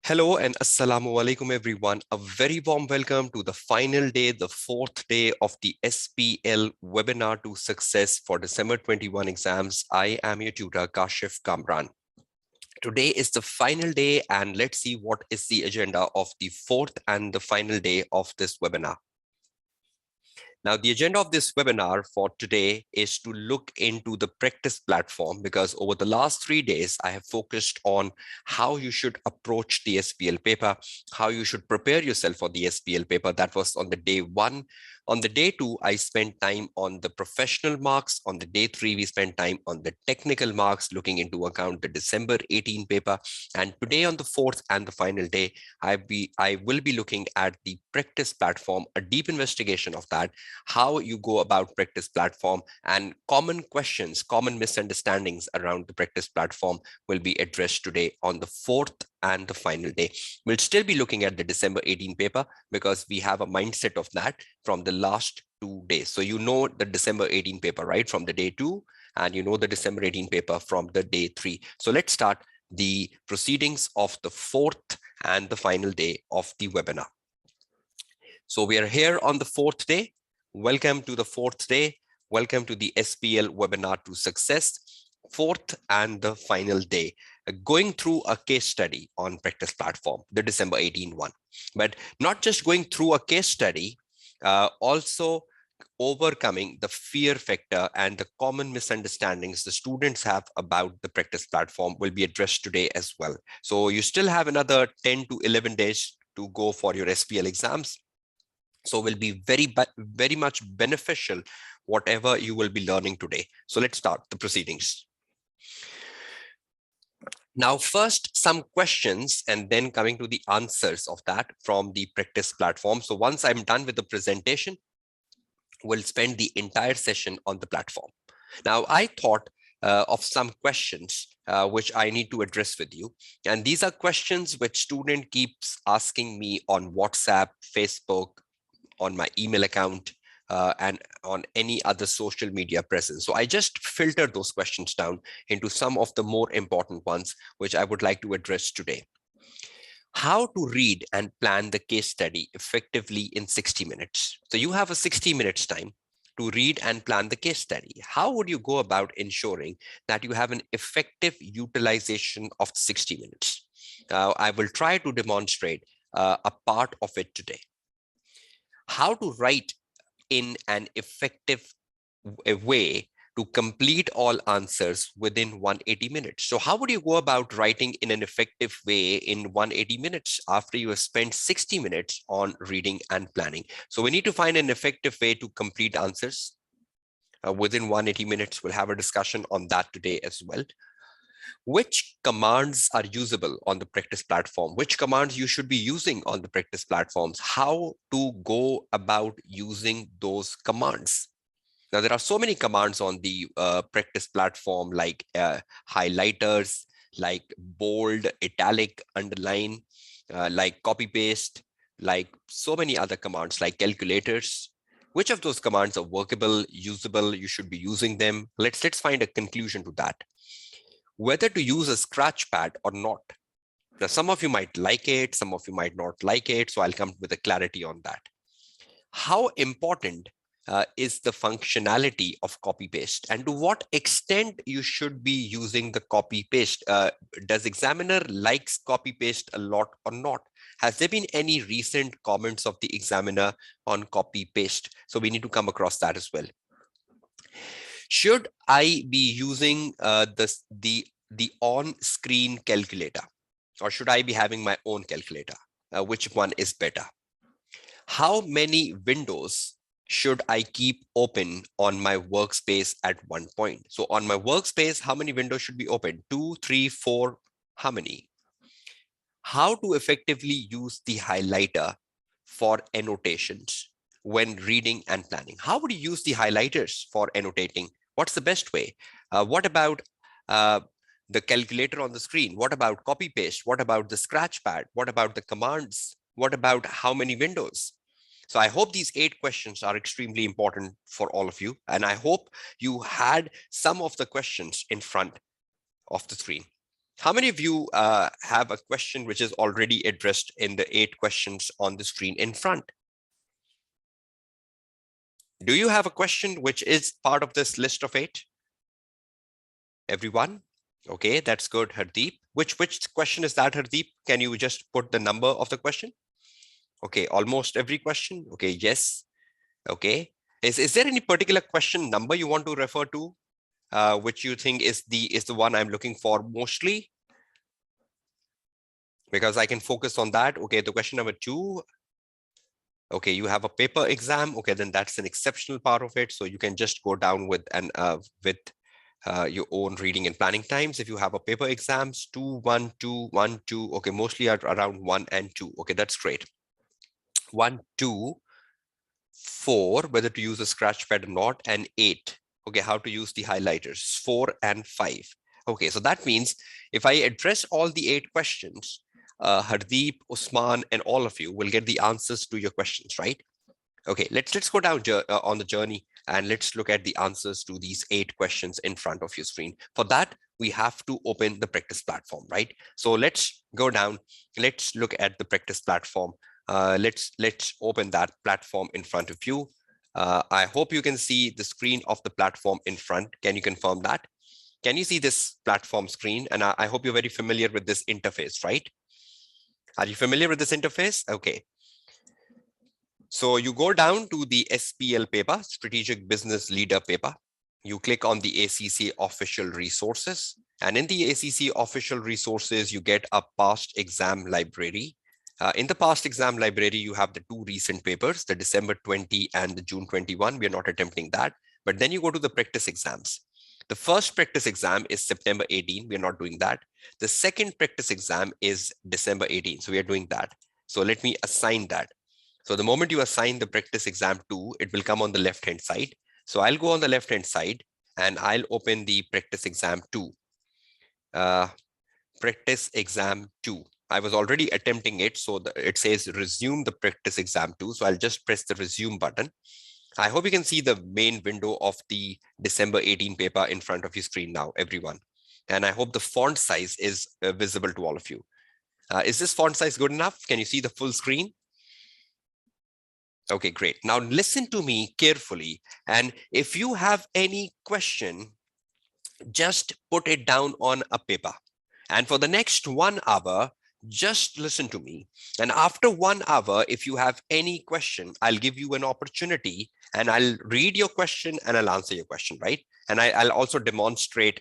Hello and assalamu alaikum everyone. A very warm welcome to the final day, the fourth day of the SBL Webinar to Success for December 21 exams. I am your tutor, Kashif Kamran. Today is the final day and let's see what is the agenda of the fourth and the final day of this webinar. Now, the agenda of this webinar for today is to look into the practice platform, because over the last 3 days, I have focused on how you should approach the SBL paper, how you should prepare yourself for the SBL paper. That was on the day 1. On the day 2, I spent time on the professional marks. On the day 3, we spent time on the technical marks, looking into account the December 18 paper. And today on the 4th and the final day, I will be looking at the practice platform, a deep investigation of that, how you go about practice platform, and common questions, common misunderstandings around the practice platform will be addressed today on the 4th and the final day. We'll still be looking at the December 18 paper because we have a mindset of that from the last 2 days. So you know the December 18 paper, right, from the day 2, and you know the December 18 paper from the day 3. So let's start the proceedings of the 4th and the final day of the webinar. So we are here on the 4th day. Welcome to the 4th day. Welcome to the SBL Webinar to Success, 4th and the final day, going through a case study on practice platform, the December 18 one. But not just going through a case study, also overcoming the fear factor and the common misunderstandings the students have about the practice platform will be addressed today as well. So you still have another 10 to 11 days to go for your SBL exams. So will be very much beneficial, whatever you will be learning today. So let's start the proceedings. Now, first, some questions and then coming to the answers of that from the practice platform. So once I'm done with the presentation, we'll spend the entire session on the platform. Now, I thought of some questions which I need to address with you. And these are questions which student keeps asking me on WhatsApp, Facebook, on my email account, and on any other social media presence. So I just filtered those questions down into some of the more important ones, which I would like to address today. How to read and plan the case study effectively in 60 minutes. So you have a 60 minutes time to read and plan the case study. How would you go about ensuring that you have an effective utilization of 60 minutes? I will try to demonstrate a part of it today. How to write in an effective way to complete all answers within 180 minutes. So how would you go about writing in an effective way in 180 minutes after you have spent 60 minutes on reading and planning? So we need to find an effective way to complete answers within 180 minutes. We'll have a discussion on that today as well. Which commands are usable on the practice platform? Which commands you should be using on the practice platforms? How to go about using those commands? Now, there are so many commands on the practice platform, like highlighters, like bold, italic, underline, like copy paste, like so many other commands like calculators. Which of those commands are workable, usable? You should be using them. Let's find a conclusion to that. Whether to use a scratch pad or not. Now, some of you might like it, some of you might not like it. So I'll come with a clarity on that. How important is the functionality of copy paste, and to what extent you should be using the copy paste? Does examiner likes copy paste a lot or not? Has there been any recent comments of the examiner on copy paste? So we need to come across that as well. Should I be using the on-screen calculator, or should I be having my own calculator? Which one is better? How many windows should I keep open on my workspace at one point? So on my workspace, how many windows should be open? 2, 3, 4, how many? How to effectively use the highlighter for annotations when reading and planning? How would you use the highlighters for annotating? What's the best way? What about the calculator on the screen? What about copy paste? What about the scratch pad? What about the commands? What about how many windows? So I hope these 8 questions are extremely important for all of you. And I hope you had some of the questions in front of the screen. How many of you have a question which is already addressed in the 8 questions on the screen in front? Do you have a question which is part of this list of 8? Everyone? Okay, that's good, Hardeep. Which question is that, Hardeep? Can you just put the number of the question? Okay, almost every question. Okay, yes. Okay. Is there any particular question number you want to refer to, which you think is the one I'm looking for mostly? Because I can focus on that. Okay, the question number 2. Okay, you have a paper exam. Okay, then that's an exceptional part of it. So you can just go down with your own reading and planning times. If you have a paper exams, 2, 1, 2, 1, 2. Okay, mostly at around 1 and 2. Okay, that's great. 1, 2, 4, whether to use a scratch pad or not, and 8. Okay, how to use the highlighters, 4 and 5. Okay, so that means if I address all the 8 questions, Hardeep, Usman, and all of you will get the answers to your questions, right? Okay, let's go down on the journey and let's look at the answers to these 8 questions in front of your screen. For that, we have to open the practice platform, right? So let's go down. Let's look at the practice platform. Let's open that platform in front of you. I hope you can see the screen of the platform in front. Can you confirm that? Can you see this platform screen? And I hope you're very familiar with this interface, right? Are you familiar with this interface? Okay. So you go down to the SBL paper, Strategic Business Leader paper. You click on the ACC official resources. And in the ACC official resources, you get a past exam library. In the past exam library, you have the 2 recent papers, the December 20 and the June 21. We are not attempting that. But then you go to the practice exams. The first practice exam is September 18. We are not doing that. The second practice exam is December 18. So we are doing that. So let me assign that. So the moment you assign the practice exam 2, it will come on the left-hand side. So I'll go on the left-hand side and I'll open the practice exam 2. Practice exam 2. I was already attempting it. So it says resume the practice exam 2. So I'll just press the resume button. I hope you can see the main window of the December 18 paper in front of your screen now, everyone. And I hope the font size is visible to all of you. Is this font size good enough? Can you see the full screen? Okay, great. Now listen to me carefully. And if you have any question, just put it down on a paper. And for the next 1 hour, just listen to me. And after 1 hour, if you have any question, I'll give you an opportunity and I'll read your question and I'll answer your question, right? And I'll also demonstrate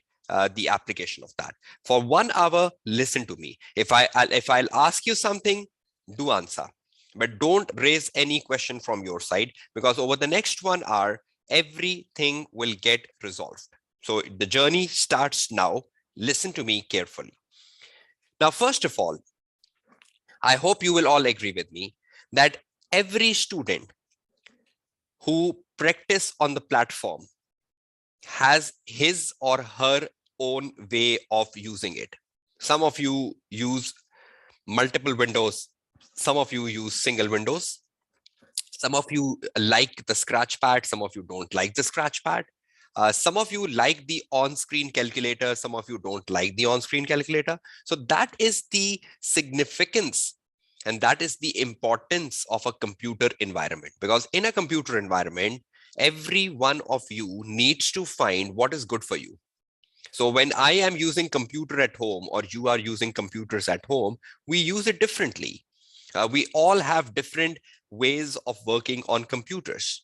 the application of that. For 1 hour, listen to me. If I'll ask you something, do answer. But don't raise any question from your side, because over the next 1 hour, everything will get resolved. So the journey starts now. Listen to me carefully. Now, first of all, I hope you will all agree with me that every student who practice on the platform has his or her own way of using it. Some of you use multiple windows. Some of you use single windows. Some of you like the scratch pad. Some of you don't like the scratch pad. Some of you like the on-screen calculator. Some of you don't like the on-screen calculator. So that is the significance and that is the importance of a computer environment. Because in a computer environment, every one of you needs to find what is good for you. So when I am using computer at home or you are using computers at home, we use it differently. We all have different ways of working on computers,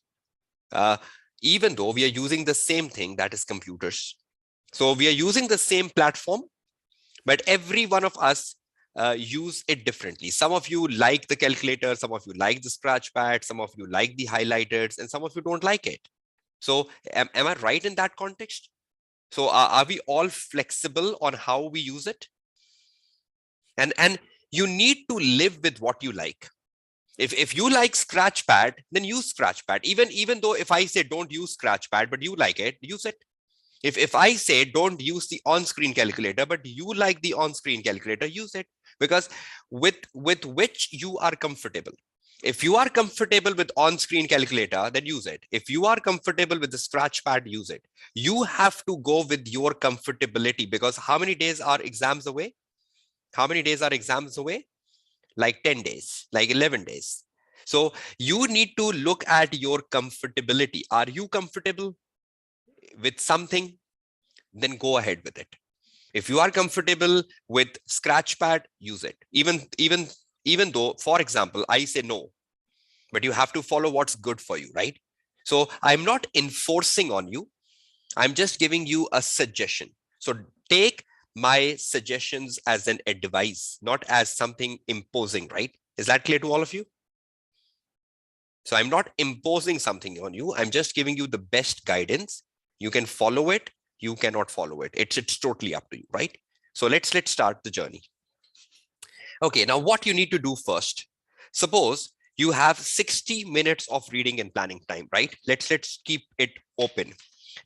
even though we are using the same thing, that is computers. So we are using the same platform, but every one of us use it differently. Some of you like the calculator, some of you like the scratch pad, some of you like the highlighters, and some of you don't like it. So am I right in that context? So are we all flexible on how we use it? And you need to live with what you like. If you like scratch pad, then use scratch pad. Even though if I say don't use scratch pad, but you like it, use it. If I say don't use the on-screen calculator, but you like the on-screen calculator, use it, because with which you are comfortable. If you are comfortable with on-screen calculator, then use it. If you are comfortable with the scratch pad, use it. You have to go with your comfortability, because how many days are exams away? How many days are exams away? Like 10 days, like 11 days. So you need to look at your comfortability. Are you comfortable with something? Then go ahead with it. If you are comfortable with Scratchpad, use it. Even though, for example, I say no, but you have to follow what's good for you, right? So I'm not enforcing on you. I'm just giving you a suggestion. So take my suggestions as an advice, not as something imposing, right? Is that clear to all of you? So I'm not imposing something on you. I'm just giving you the best guidance. You can follow it. You cannot follow it. It's totally up to you, right? So let's start the journey. Okay, now what you need to do first. Suppose you have 60 minutes of reading and planning time, right? Let's keep it open.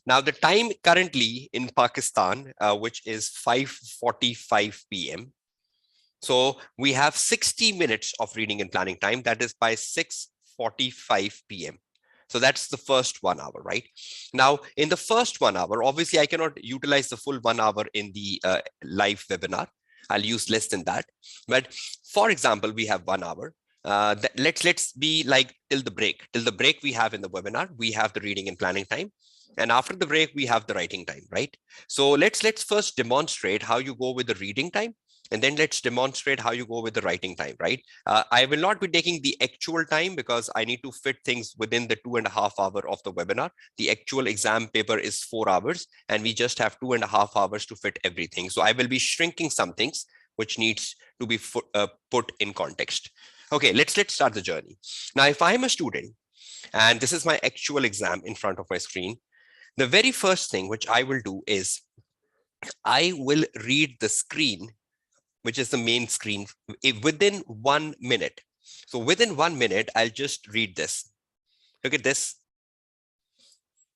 Now the time currently in Pakistan, which is 5:45 p.m. So we have 60 minutes of reading and planning time. That is by 6:45 p.m. So that's the first 1 hour, right? Now, in the first 1 hour, obviously I cannot utilize the full 1 hour in the live webinar. I'll use less than that. But for example, we have 1 hour. Let's be like till the break. Till the break we have in the webinar, we have the reading and planning time. And after the break, we have the writing time, right? So let's first demonstrate how you go with the reading time. And then let's demonstrate how you go with the writing time, right? I will not be taking the actual time because I need to fit things within the 2.5 hours of the webinar. The actual exam paper is 4 hours and we just have 2.5 hours to fit everything. So I will be shrinking some things which needs to be put in context. Okay, let's start the journey. Now, if I'm a student and this is my actual exam in front of my screen, the very first thing which I will do is I will read the screen, which is the main screen, within 1 minute. So within 1 minute, I'll just read this. Look at this.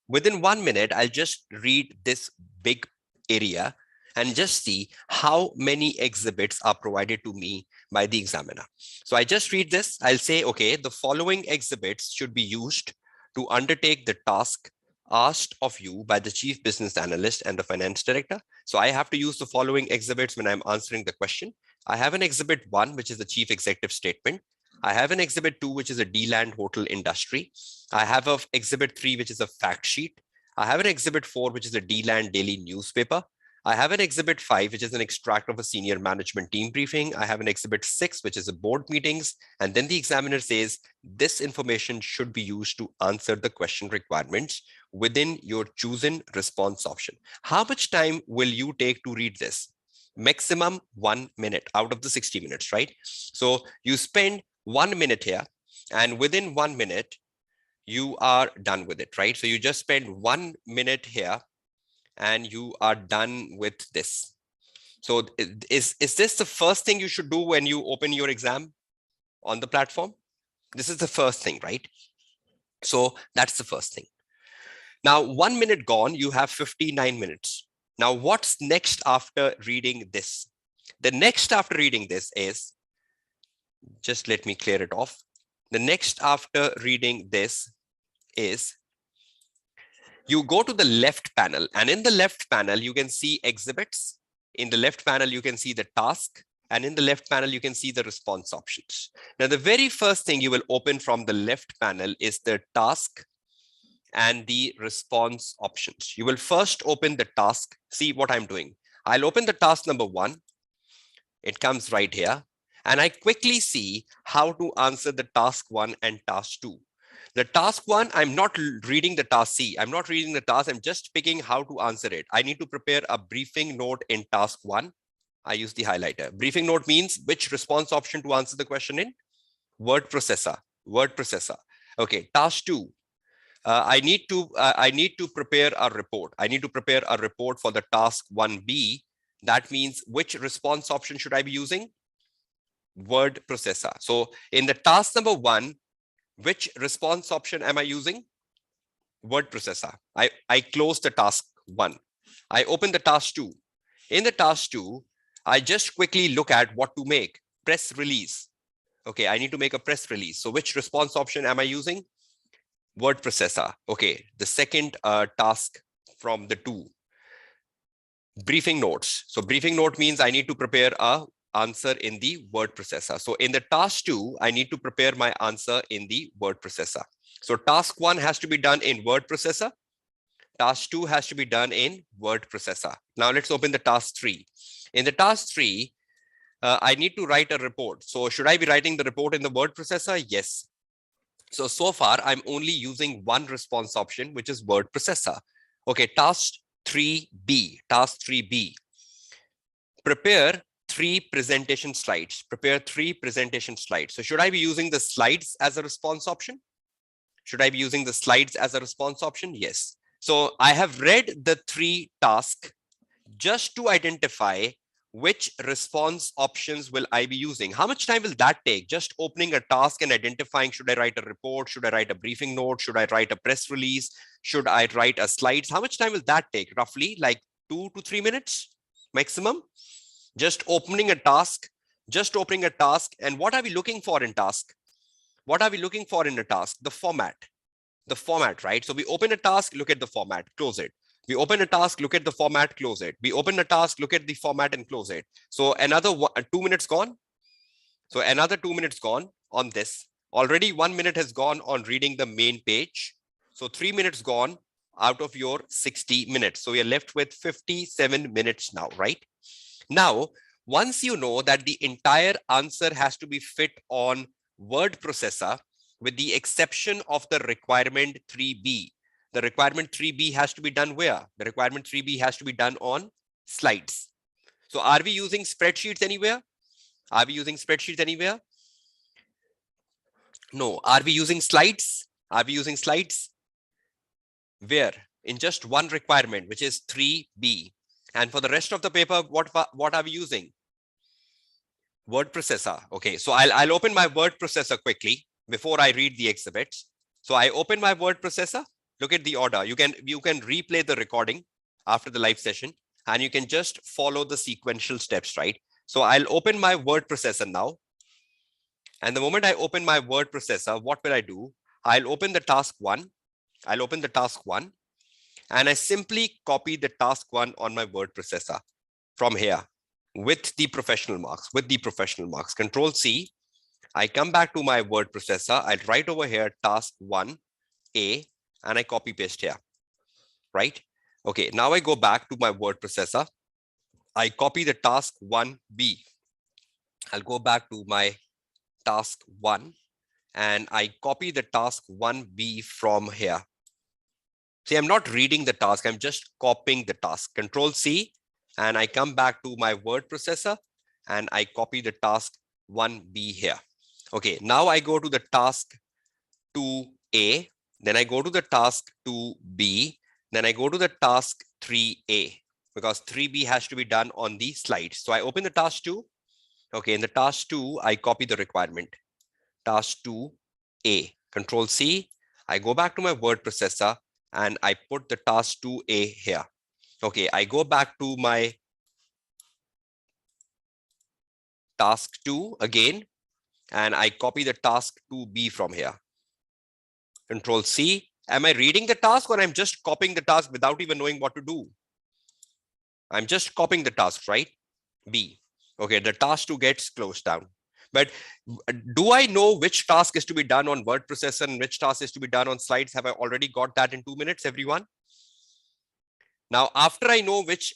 Within 1 minute, I'll just read this big area and just see how many exhibits are provided to me by the examiner. So I just read this. I'll say, okay, the following exhibits should be used to undertake the task asked of you by the chief business analyst and the finance director. So I have to use the following exhibits when I'm answering the question. I have an exhibit 1, which is the chief executive statement. I have an exhibit 2, which is a D-land hotel industry. I have an exhibit 3, which is a fact sheet. I have an exhibit 4, which is a D-land daily newspaper. I have an exhibit 5, which is an extract of a senior management team briefing. I have an exhibit 6, which is a board meetings. And then the examiner says, this information should be used to answer the question requirements within your chosen response option. How much time will you take to read this? Maximum 1 minute out of the 60 minutes, right? So you spend 1 minute here and within 1 minute, you are done with it, right? So you just spend 1 minute here and you are done with this. So is this the first thing you should do when you open your exam on the platform? This is the first thing, right? So that's the first thing. Now, 1 minute gone, you have 59 minutes. Now, what's next after reading this? The next after reading this is, just let me clear it off. The next after reading this is, you go to the left panel, and in the left panel, you can see exhibits. In the left panel, you can see the task. And in the left panel, you can see the response options. Now, the very first thing you will open from the left panel is the task and the response options. You will first open the task. See what I'm doing. I'll open the task number 1. It comes right here. And I quickly see how to answer the task 1 and task 2. The task 1, I'm not reading the task C. I'm not reading the task. I'm just picking how to answer it. I need to prepare a briefing note in task 1. I use the highlighter. Briefing note means which response option to answer the question in. Word processor. Word processor. Okay. Task 2. I need to prepare a report. I need to prepare a report for the task 1B. That means which response option should I be using? Word processor. So in the task number 1, which response option am I using? Word processor. I close the task 1. I open the task 2. In the task 2, I just quickly look at what to make. Press release. Okay, I need to make a press release. So which response option am I using? Word processor. Okay, the second task from the two. Briefing notes. So briefing note means I need to prepare a answer in the word processor. So in the task 2, I need to prepare my answer in the word processor. So task 1 has to be done in word processor. Task 2 has to be done in word processor. Now let's open the task 3. In the task 3, I need to write a report. So should I be writing the report in the word processor? Yes. So far, I'm only using one response option, which is word processor. Okay, task 3B. Task 3B. Prepare 3 presentation slides. Prepare 3 presentation slides. So should I be using the slides as a response option? Should I be using the slides as a response option? Yes. So I have read the 3 tasks just to identify which response options will I be using. How much time will that take? Just opening a task and identifying, should I write a report? Should I write a briefing note? Should I write a press release? Should I write a slides? How much time will that take? Roughly like 2 to 3 minutes maximum. Just opening a task, just opening a task. And what are we looking for in task? What are we looking for in a task? The format, right? So we open a task, look at the format, close it. We open a task, look at the format, close it. We open a task, look at the format and close it. So another 2 minutes gone. So another 2 minutes gone on this. Already 1 minute has gone on reading the main page. So 3 minutes gone out of your 60 minutes. So we are left with 57 minutes now, right? Now, once you know that the entire answer has to be fit on word processor, with the exception of the requirement 3B. The requirement 3B has to be done where? The requirement 3B has to be done on slides. So are we using spreadsheets anywhere? Are we using spreadsheets anywhere? No. Are we using slides? Are we using slides? Where? In just one requirement, which is 3B. And for the rest of the paper, what are we using? Word processor. Okay, so I'll open my word processor quickly before I read the exhibits. So I open my word processor. Look at the order. You can replay the recording after the live session, and you can just follow the sequential steps, right? So I'll open my word processor now. And the moment I open my word processor, what will I do? I'll open the task 1. I'll open the task 1, and I simply copy the task 1 on my word processor from here with the professional marks, Control C. I come back to my word processor. I'll write over here task 1A, and I copy paste here, right? Okay, now I go back to my word processor. I copy the task 1B. I'll go back to my task 1, and I copy the task 1B from here. See, I'm not reading the task. I'm just copying the task. Control C, and I come back to my word processor, and I copy the task 1B here. Okay, now I go to the task 2A, then I go to the task 2B, then I go to the task 3A, because 3B has to be done on the slides. So I open the task 2. Okay, in the task 2, I copy the requirement. Task 2A, Control C, I go back to my word processor, and I put the task 2A here. Okay, I go back to my task 2 again, and I copy the task 2B from here. Control C. Am I reading the task, or I'm just copying the task without even knowing what to do? I'm just copying the task, right? B. Okay, the task 2 gets closed down. But do I know which task is to be done on word processor and which task is to be done on slides? Have I already got that in 2 minutes, everyone? Now, after I know which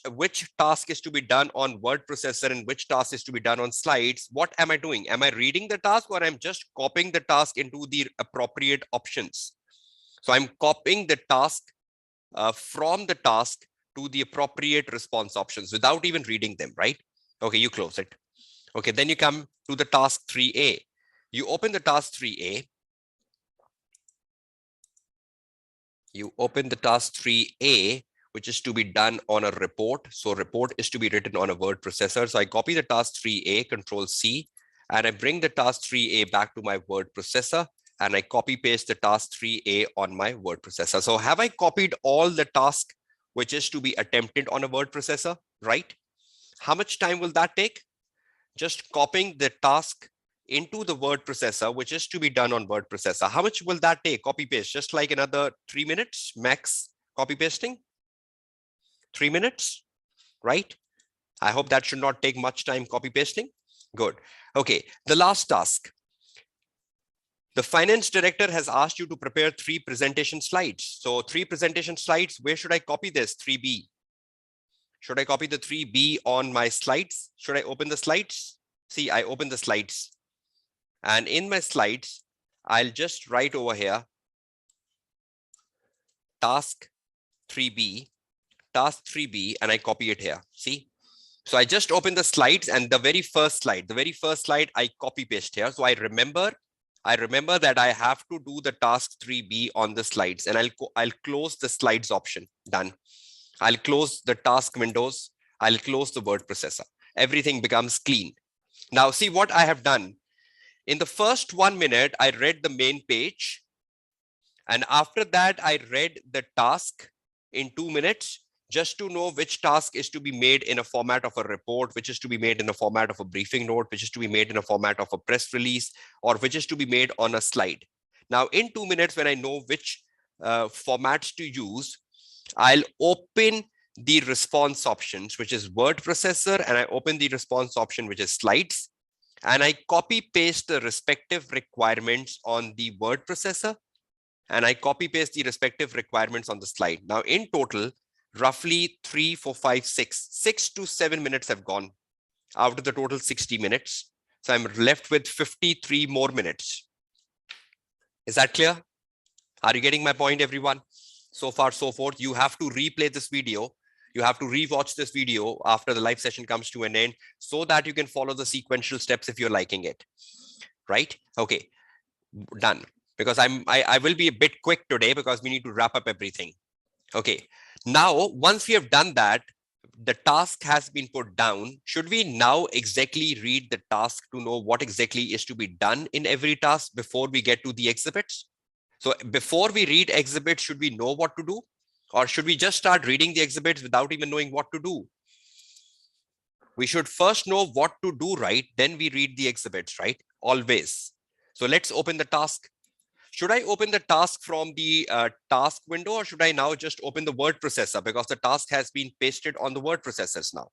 task is to be done on word processor and which task is to be done on slides, what am I doing? Am I reading the task, or I'm just copying the task into the appropriate options? So I'm copying the task from the task to the appropriate response options without even reading them, right? Okay, you close it. Okay, then you come to the task 3A. You open the task 3A. You open the task 3A, which is to be done on a report. So report is to be written on a word processor. So I copy the task 3A, Control C, and I bring the task 3A back to my word processor, and I copy paste the task 3A on my word processor. So have I copied all the task which is to be attempted on a word processor, right? How much time will that take? Just copying the task into the word processor, which is to be done on word processor. How much will that take? Copy paste, just like another 3 minutes max copy pasting. 3 minutes, right? I hope that should not take much time copy pasting. Good. Okay, the last task. The finance director has asked you to prepare 3 presentation slides. So 3 presentation slides, where should I copy this? 3B. Should I copy the 3B on my slides? Should I open the slides? See, I open the slides. And in my slides, I'll just write over here, task 3B, and I copy it here. See? So I just open the slides, and the very first slide, I copy paste here. So I remember that I have to do the task 3B on the slides, and I'll close the slides option. Done. I'll close the task windows. I'll close the word processor. Everything becomes clean. Now see what I have done. In the first 1 minute, I read the main page. And after that, I read the task in 2 minutes, just to know which task is to be made in a format of a report, which is to be made in a format of a briefing note, which is to be made in a format of a press release, or which is to be made on a slide. Now, in 2 minutes, when I know which formats to use, I'll open the response options, which is word processor, and I open the response option, which is slides, and I copy paste the respective requirements on the word processor, and I copy paste the respective requirements on the slide. Now, in total, roughly 3, 4, 5, 6 to 7 minutes have gone out of the total 60 minutes. So I'm left with 53 more minutes. Is that clear? Are you getting my point, everyone? So far, so forth. You have to replay this video. You have to rewatch this video after the live session comes to an end, so that you can follow the sequential steps if you're liking it. Right? Okay, done. Because I will be a bit quick today because we need to wrap up everything. Okay, now once we have done that, the task has been put down. Should we now exactly read the task to know what exactly is to be done in every task before we get to the exhibits? So before we read exhibits, should we know what to do? Or should we just start reading the exhibits without even knowing what to do? We should first know what to do, right? Then we read the exhibits, right? Always. So let's open the task. Should I open the task from the task window, or should I now just open the word processor, because the task has been pasted on the word processors now?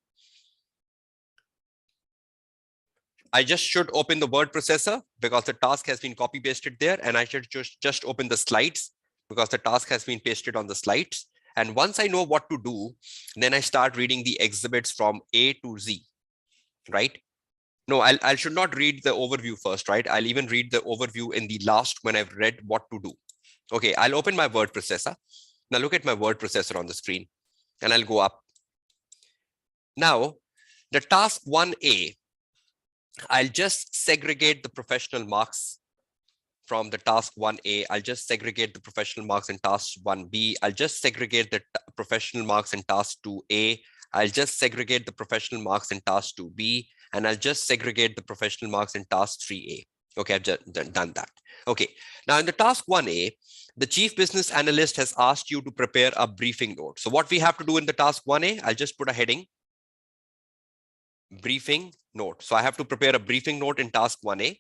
I just should open the word processor because the task has been copy pasted there, and I should just open the slides because the task has been pasted on the slides. And once I know what to do, then I start reading the exhibits from A to Z, right? No, I should not read the overview first, right? I'll even read the overview in the last when I've read what to do. Okay, I'll open my word processor. Now look at my word processor on the screen, and I'll go up. Now, the task 1A, I'll just segregate the professional marks from the task 1A. I'll just segregate the professional marks in task 1B. I'll just segregate the professional marks in task 2A. I'll just segregate the professional marks in task 2B, and I'll just segregate the professional marks in task 3A. Okay, I've just done that. Okay, now in the task 1A, the chief business analyst has asked you to prepare a briefing note. So what we have to do in the task 1A, I'll just put a heading, briefing note. So I have to prepare a briefing note in task 1A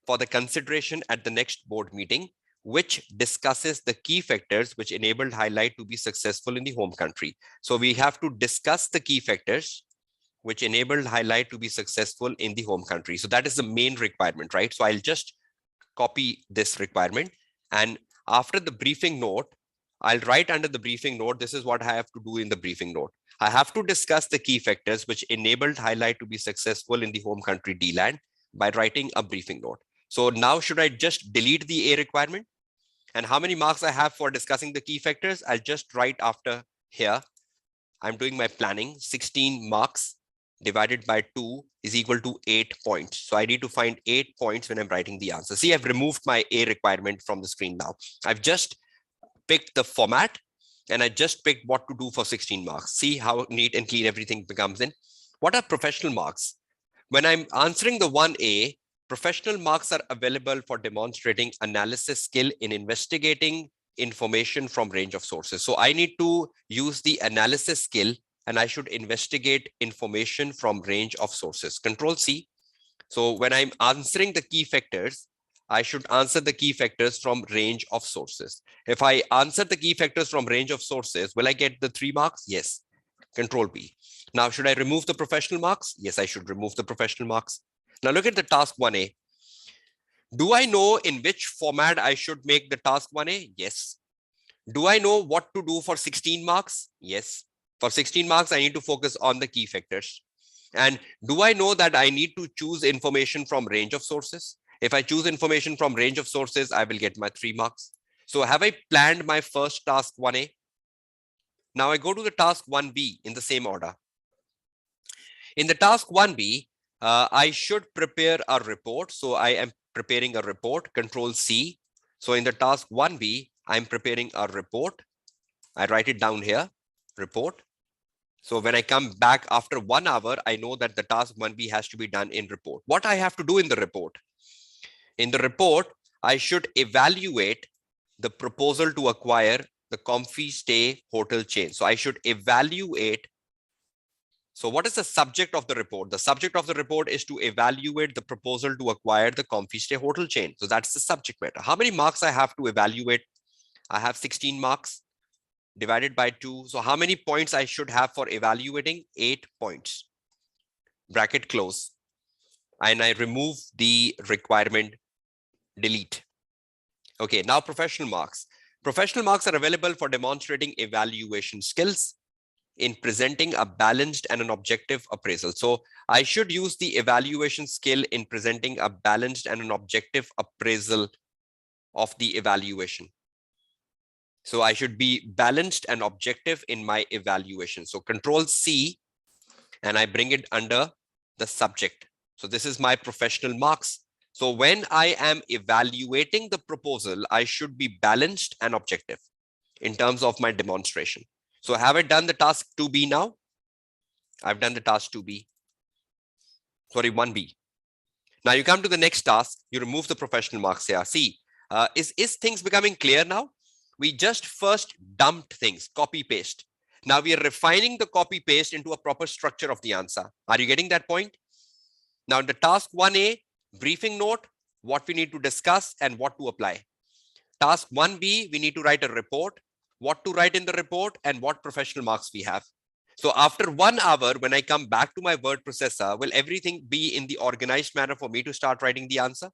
for the consideration at the next board meeting, which discusses the key factors which enabled Highlight to be successful in the home country. So we have to discuss the key factors which enabled Highlight to be successful in the home country. So that is the main requirement, right? So I'll just copy this requirement, and after the briefing note, I'll write under the briefing note, this is what I have to do in the briefing note. I have to discuss the key factors which enabled Highlight to be successful in the home country D-land by writing a briefing note. So now should I just delete the A requirement? And how many marks I have for discussing the key factors? I'll just write after here. I'm doing my planning. 16 marks divided by 2 is equal to 8 points. So I need to find 8 points when I'm writing the answer. See, I've removed my A requirement from the screen now. I've just picked the format, and I just picked what to do for 16 marks. See how neat and clean everything becomes in. What are professional marks? When I'm answering the 1A, professional marks are available for demonstrating analysis skill in investigating information from range of sources. So I need to use the analysis skill, and I should investigate information from range of sources. Control C. So when I'm answering the key factors, I should answer the key factors from range of sources. If I answer the key factors from range of sources, will I get the 3 marks? Yes. Control B. Now, should I remove the professional marks? Yes, I should remove the professional marks. Now look at the task 1A. Do I know in which format I should make the task 1A? Yes. Do I know what to do for 16 marks? Yes. For 16 marks, I need to focus on the key factors. And do I know that I need to choose information from range of sources? If I choose information from range of sources, I will get my 3 marks. So have I planned my first task 1A? Now I go to the task 1B in the same order. In the task 1B, I should prepare a report. So I am preparing a report, Control C. So in the task 1B, I'm preparing a report. I write it down here, report. So when I come back after 1 hour, I know that the task 1B has to be done in report. What I have to do in the report? In the report, I should evaluate the proposal to acquire the Comfy Stay hotel chain. So I should evaluate. So what is the subject of the report? The subject of the report is to evaluate the proposal to acquire the Comfy Stay hotel chain. So that's the subject matter. How many marks I have to evaluate? I have 16 marks divided by 2. So how many points I should have for evaluating? 8 points. Bracket close. And I remove the requirement, delete. Okay, now professional marks. Professional marks are available for demonstrating evaluation skills in presenting a balanced and an objective appraisal. So I should use the evaluation skill in presenting a balanced and an objective appraisal of the evaluation. So I should be balanced and objective in my evaluation. So Control C, and I bring it under the subject. So this is my professional marks. So when I am evaluating the proposal, I should be balanced and objective in terms of my demonstration. So have I done the task 2B now? I've done the task 2B. Sorry, 1B. Now you come to the next task. You remove the professional marks here. See, is things becoming clear now? We just first dumped things, copy paste. Now we are refining the copy paste into a proper structure of the answer. Are you getting that point? Now in the task 1A, briefing note, what we need to discuss and what to apply. Task 1B, we need to write a report, what to write in the report and what professional marks we have. So after 1 hour, when I come back to my word processor, will everything be in the organized manner for me to start writing the answer?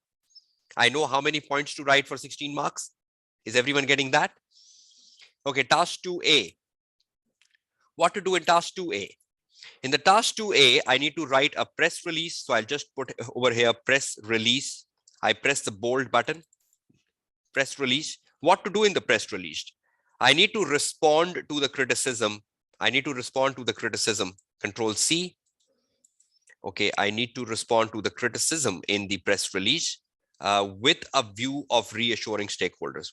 I know how many points to write for 16 marks. Is everyone getting that? Okay, task 2A. What to do in task 2A? In the task 2A, I need to write a press release. So I'll just put over here, press release. I press the bold button, press release. What to do in the press release? I need to respond to the criticism. I need to respond to the criticism. Control C. Okay, I need to respond to the criticism in the press release with a view of reassuring stakeholders,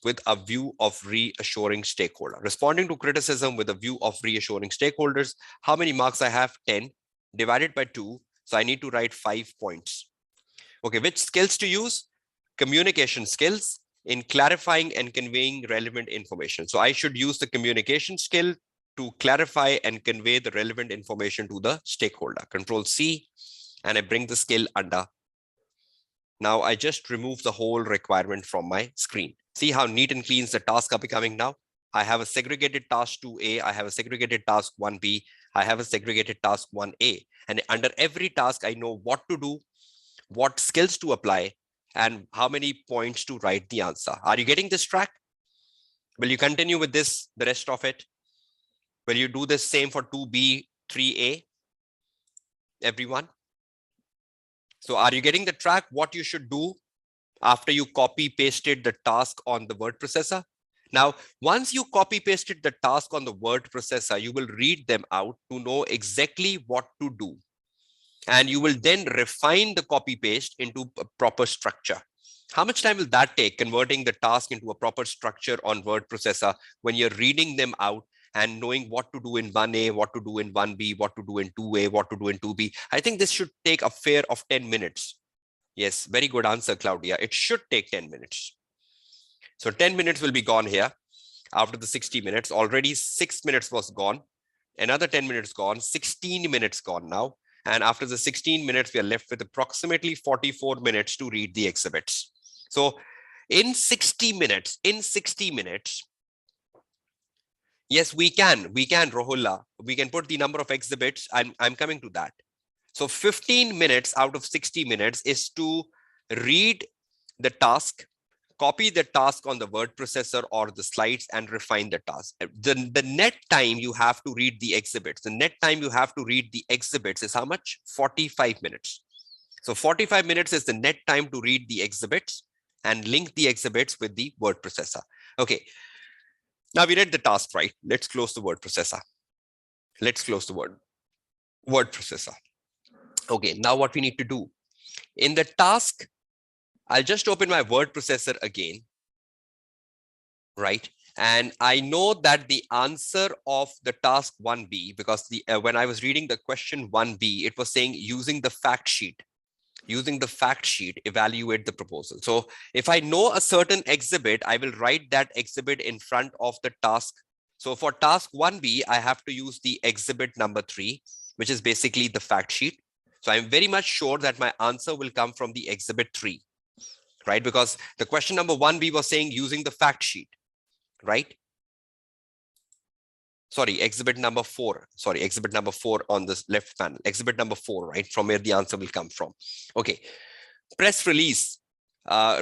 Responding to criticism with a view of reassuring stakeholders. How many marks I have? 10 divided by 2. So I need to write 5 points. Okay, which skills to use? Communication skills in clarifying and conveying relevant information. So I should use the communication skill to clarify and convey the relevant information to the stakeholder. Control C, and I bring the skill under. Now I just remove the whole requirement from my screen. See how neat and clean the tasks are becoming now? I have a segregated task 2A, I have a segregated task 1B, I have a segregated task 1A. And under every task, I know what to do, what skills to apply, and how many points to write the answer. Are you getting this track? Will you continue with this, the rest of it? Will you do the same for 2B, 3A? Everyone? So are you getting the track, what you should do after you copy pasted the task on the word processor? Now, once you copy pasted the task on the word processor, you will read them out to know exactly what to do. And you will then refine the copy paste into a proper structure. How much time will that take, converting the task into a proper structure on word processor when you're reading them out and knowing what to do in 1A, what to do in 1B, what to do in 2A, what to do in 2B? I think this should take a fair of 10 minutes. Yes, very good answer, Claudia. It should take 10 minutes. So 10 minutes will be gone here after the 60 minutes. Already 6 minutes was gone. Another 10 minutes gone, 16 minutes gone now. And after the 16 minutes, we are left with approximately 44 minutes to read the exhibits. So in 60 minutes, yes, we can, Rohulla. We can put the number of exhibits. I'm coming to that. So 15 minutes out of 60 minutes is to read the task, copy the task on the word processor or the slides, and refine the task. The net time you have to read the exhibits, is how much? 45 minutes. So 45 minutes is the net time to read the exhibits and link the exhibits with the word processor. Okay. Now we read the task, right? Let's close the word processor. Word processor. Okay, now what we need to do in the task, I'll just open my word processor again, right? And I know that the answer of the task 1B, because when I was reading the question 1B, it was saying using the fact sheet, evaluate the proposal. So if I know a certain exhibit, I will write that exhibit in front of the task. So for task 1B, I have to use the exhibit number 3, which is basically the fact sheet. So I'm very much sure that my answer will come from the exhibit 3, right? Because the question number 1B was saying using the fact sheet, right? Sorry, exhibit number 4 on this left panel, exhibit number 4, right? From where the answer will come from. Okay, press release,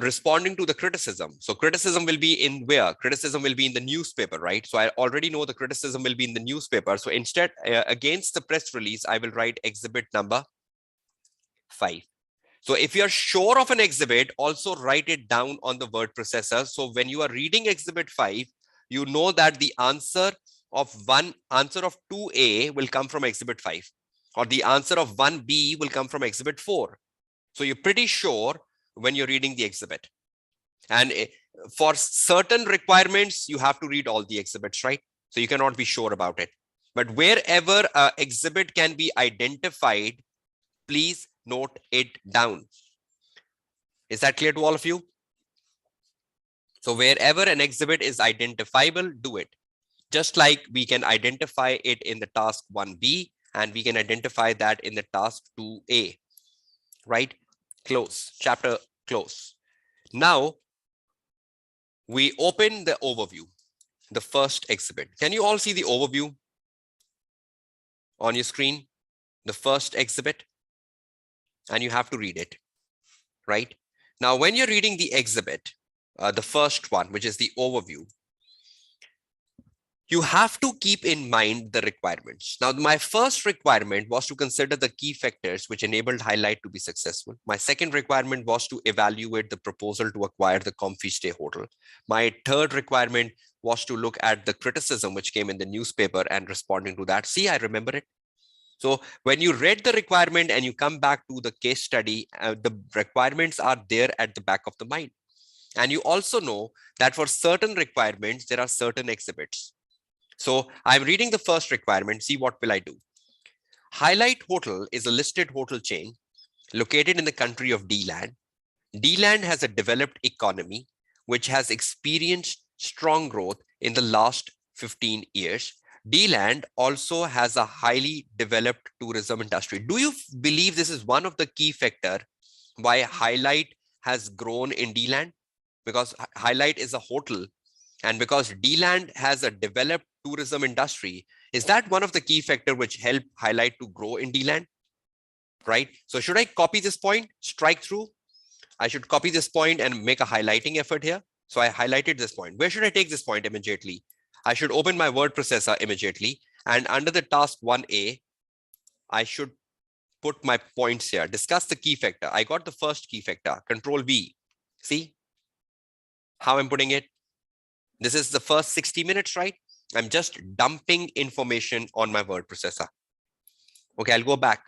responding to the criticism. So criticism will be in where? Criticism will be in the newspaper, right? So I already know the criticism will be in the newspaper. So instead, against the press release, I will write exhibit number 5. So if you're sure of an exhibit, also write it down on the word processor. So when you are reading exhibit 5, you know that the answer of 2A will come from exhibit 5, or the answer of 1B will come from exhibit 4. So you're pretty sure when you're reading the exhibit. And for certain requirements, you have to read all the exhibits, right? So you cannot be sure about it. But wherever an exhibit can be identified, please note it down. Is that clear to all of you? So wherever an exhibit is identifiable, do it. Just like we can identify it in the task 1B, and we can identify that in the task 2A, right? Close, chapter close. Now we open the overview, the first exhibit. Can you all see the overview on your screen? The first exhibit, and you have to read it, right? Now, when you're reading the exhibit, the first one, which is the overview, you have to keep in mind the requirements. Now, my first requirement was to consider the key factors which enabled Highlight to be successful. My second requirement was to evaluate the proposal to acquire the Comfy Stay Hotel. My third requirement was to look at the criticism which came in the newspaper and responding to that. See, I remember it. So when you read the requirement and you come back to the case study, the requirements are there at the back of the mind. And you also know that for certain requirements, there are certain exhibits. So I'm reading the first requirement. See, what will I do? Highlight Hotel is a listed hotel chain located in the country of D-Land. D-Land has a developed economy, which has experienced strong growth in the last 15 years. D-Land also has a highly developed tourism industry. Do you believe this is one of the key factors why Highlight has grown in D-Land? Because Highlight is a hotel, and because D-Land has a developed tourism industry, is that one of the key factors which help Highlight to grow in D-Land? Right? So should I copy this point, strike through? I should copy this point and make a highlighting effort here. So I highlighted this point. Where should I take this point immediately? I should open my word processor immediately. And under the task 1A, I should put my points here. Discuss the key factor. I got the first key factor, Control V. See how I'm putting it? This is the first 60 minutes, right? I'm just dumping information on my word processor. Okay, I'll go back.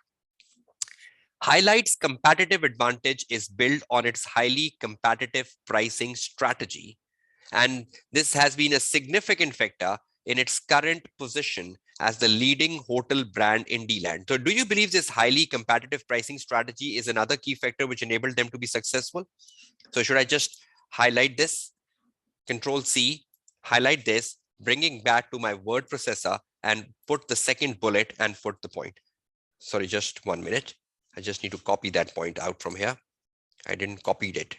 Highlight's competitive advantage is built on its highly competitive pricing strategy. And this has been a significant factor in its current position as the leading hotel brand in D-Land. So do you believe this highly competitive pricing strategy is another key factor which enabled them to be successful? So should I just highlight this? Control C, highlight this, bringing back to my word processor and put the second bullet and put the point. Sorry, just 1 minute. I just need to copy that point out from here. I didn't copy it.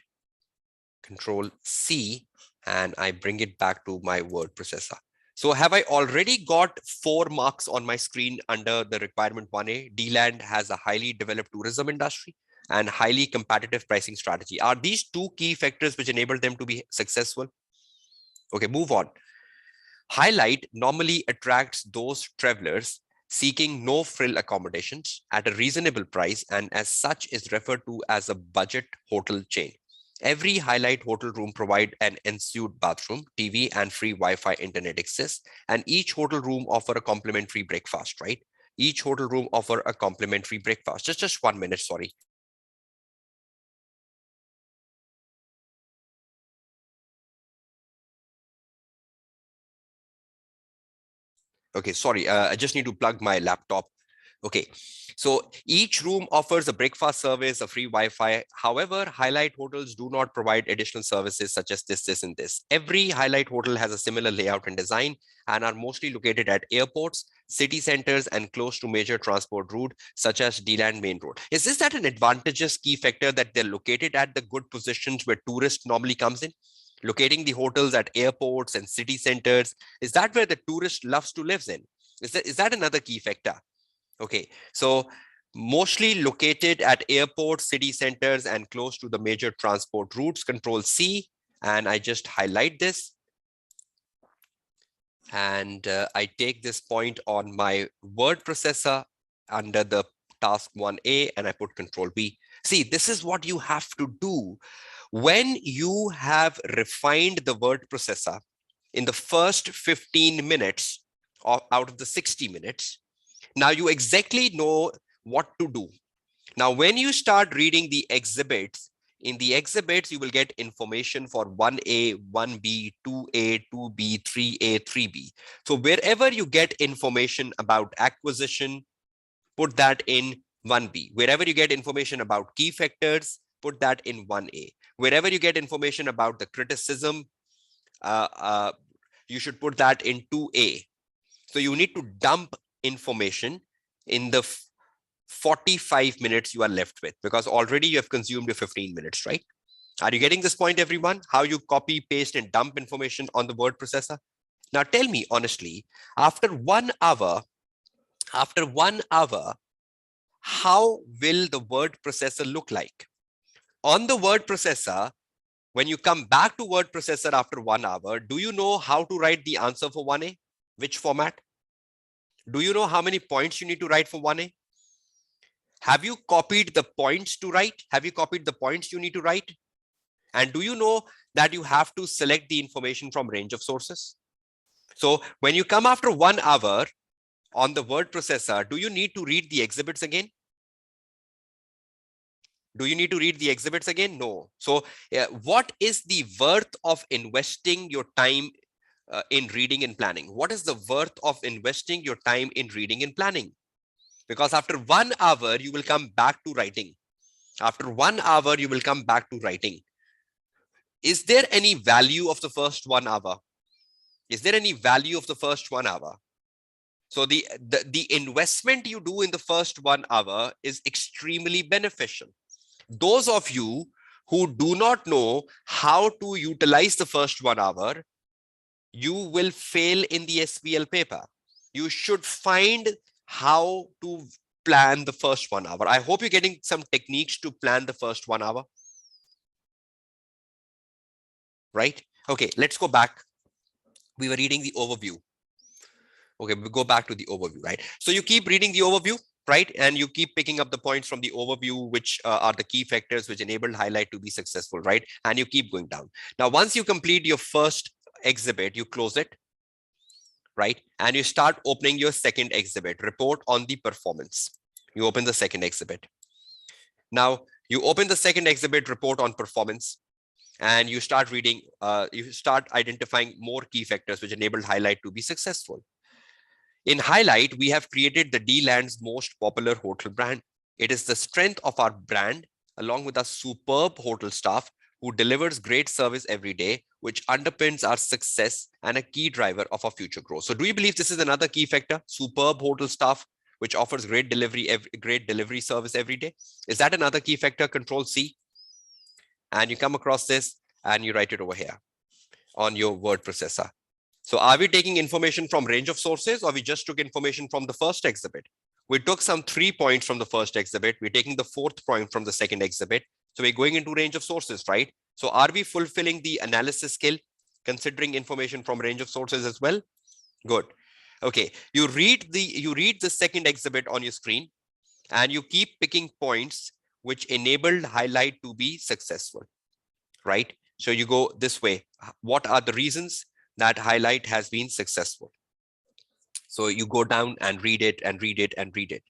Control C, and I bring it back to my word processor. So have I already got 4 marks on my screen under the requirement 1A? D-Land has a highly developed tourism industry and highly competitive pricing strategy. Are these 2 key factors which enable them to be successful? Okay, move on. Highlight normally attracts those travelers seeking no frill accommodations at a reasonable price, and as such is referred to as a budget hotel chain. Every Highlight hotel room provide an ensuite bathroom, TV, and free Wi-Fi internet access, and each hotel room offer a complimentary breakfast, right? Each hotel room offer a complimentary breakfast. Just 1 minute, sorry. Okay, sorry, I just need to plug my laptop. Okay, so each room offers a breakfast service, a free Wi-Fi. However, Highlight hotels do not provide additional services such as this, and this. Every Highlight hotel has a similar layout and design and are mostly located at airports, city centers, and close to major transport route such as D-Land Main Road. Is this that an advantageous key factor that they're located at the good positions where tourists normally comes in? Locating the hotels at airports and city centers, is that where the tourist loves to live in? Is that another key factor? Okay, so mostly located at airports, city centers, and close to the major transport routes. Control C, and I just highlight this. And I take this point on my word processor under the task 1A, and I put Control B. See, this is what you have to do. When you have refined the word processor in the first 15 minutes out of the 60 minutes, now you exactly know what to do. Now, when you start reading the exhibits, in the exhibits, you will get information for 1A, 1B, 2A, 2B, 3A, 3B. So wherever you get information about acquisition, put that in 1B. Wherever you get information about key factors, put that in 1A. Wherever you get information about the criticism, you should put that in 2A. So you need to dump information in the 45 minutes you are left with, because already you have consumed your 15 minutes, right? Are you getting this point, everyone? How you copy, paste, and dump information on the word processor? Now tell me honestly, after 1 hour, how will the word processor look like? On the word processor, when you come back to word processor after 1 hour, do you know how to write the answer for 1A? Which format? Do you know how many points you need to write for 1A? Have you copied the points to write? Have you copied the points you need to write? And do you know that you have to select the information from range of sources? So when you come after 1 hour on the word processor, do you need to read the exhibits again? Do you need to read the exhibits again? No. So what is the worth of investing your time in reading and planning? What is the worth of investing your time in reading and planning? Because after 1 hour, you will come back to writing. After 1 hour, you will come back to writing. Is there any value of the first 1 hour? Is there any value of the first 1 hour? So the investment you do in the first 1 hour is extremely beneficial. Those of you who do not know how to utilize the first 1 hour, you will fail in the SBL paper. You should find how to plan the first 1 hour. I hope you're getting some techniques to plan the first 1 hour. Right? Okay, let's go back. We were reading the overview. Okay, we go back to the overview, right? So you keep reading the overview, right? And you keep picking up the points from the overview, which are the key factors which enabled Highlight to be successful, right? And you keep going down. Now, once you complete your first exhibit, you close it, right? And you start opening your second exhibit, report on the performance. You open the second exhibit. Now, you open the second exhibit, report on performance, and you start reading, you start identifying more key factors which enabled Highlight to be successful. In Highlight, we have created the D-Land's most popular hotel brand. It is the strength of our brand, along with our superb hotel staff who delivers great service every day, which underpins our success and a key driver of our future growth. So do you believe this is another key factor? Superb hotel staff which offers great delivery service every day. Is that another key factor? Control C. And you come across this and you write it over here on your word processor. So are we taking information from range of sources, or we just took information from the first exhibit? We took some 3 points from the first exhibit. We're taking the 4th point from the second exhibit. So we're going into range of sources, right? So are we fulfilling the analysis skill, considering information from range of sources as well? Good. Okay, you read the second exhibit on your screen, and you keep picking points which enabled highlight to be successful, right? So you go this way. What are the reasons that highlight has been successful? So you go down and read it and read it and read it.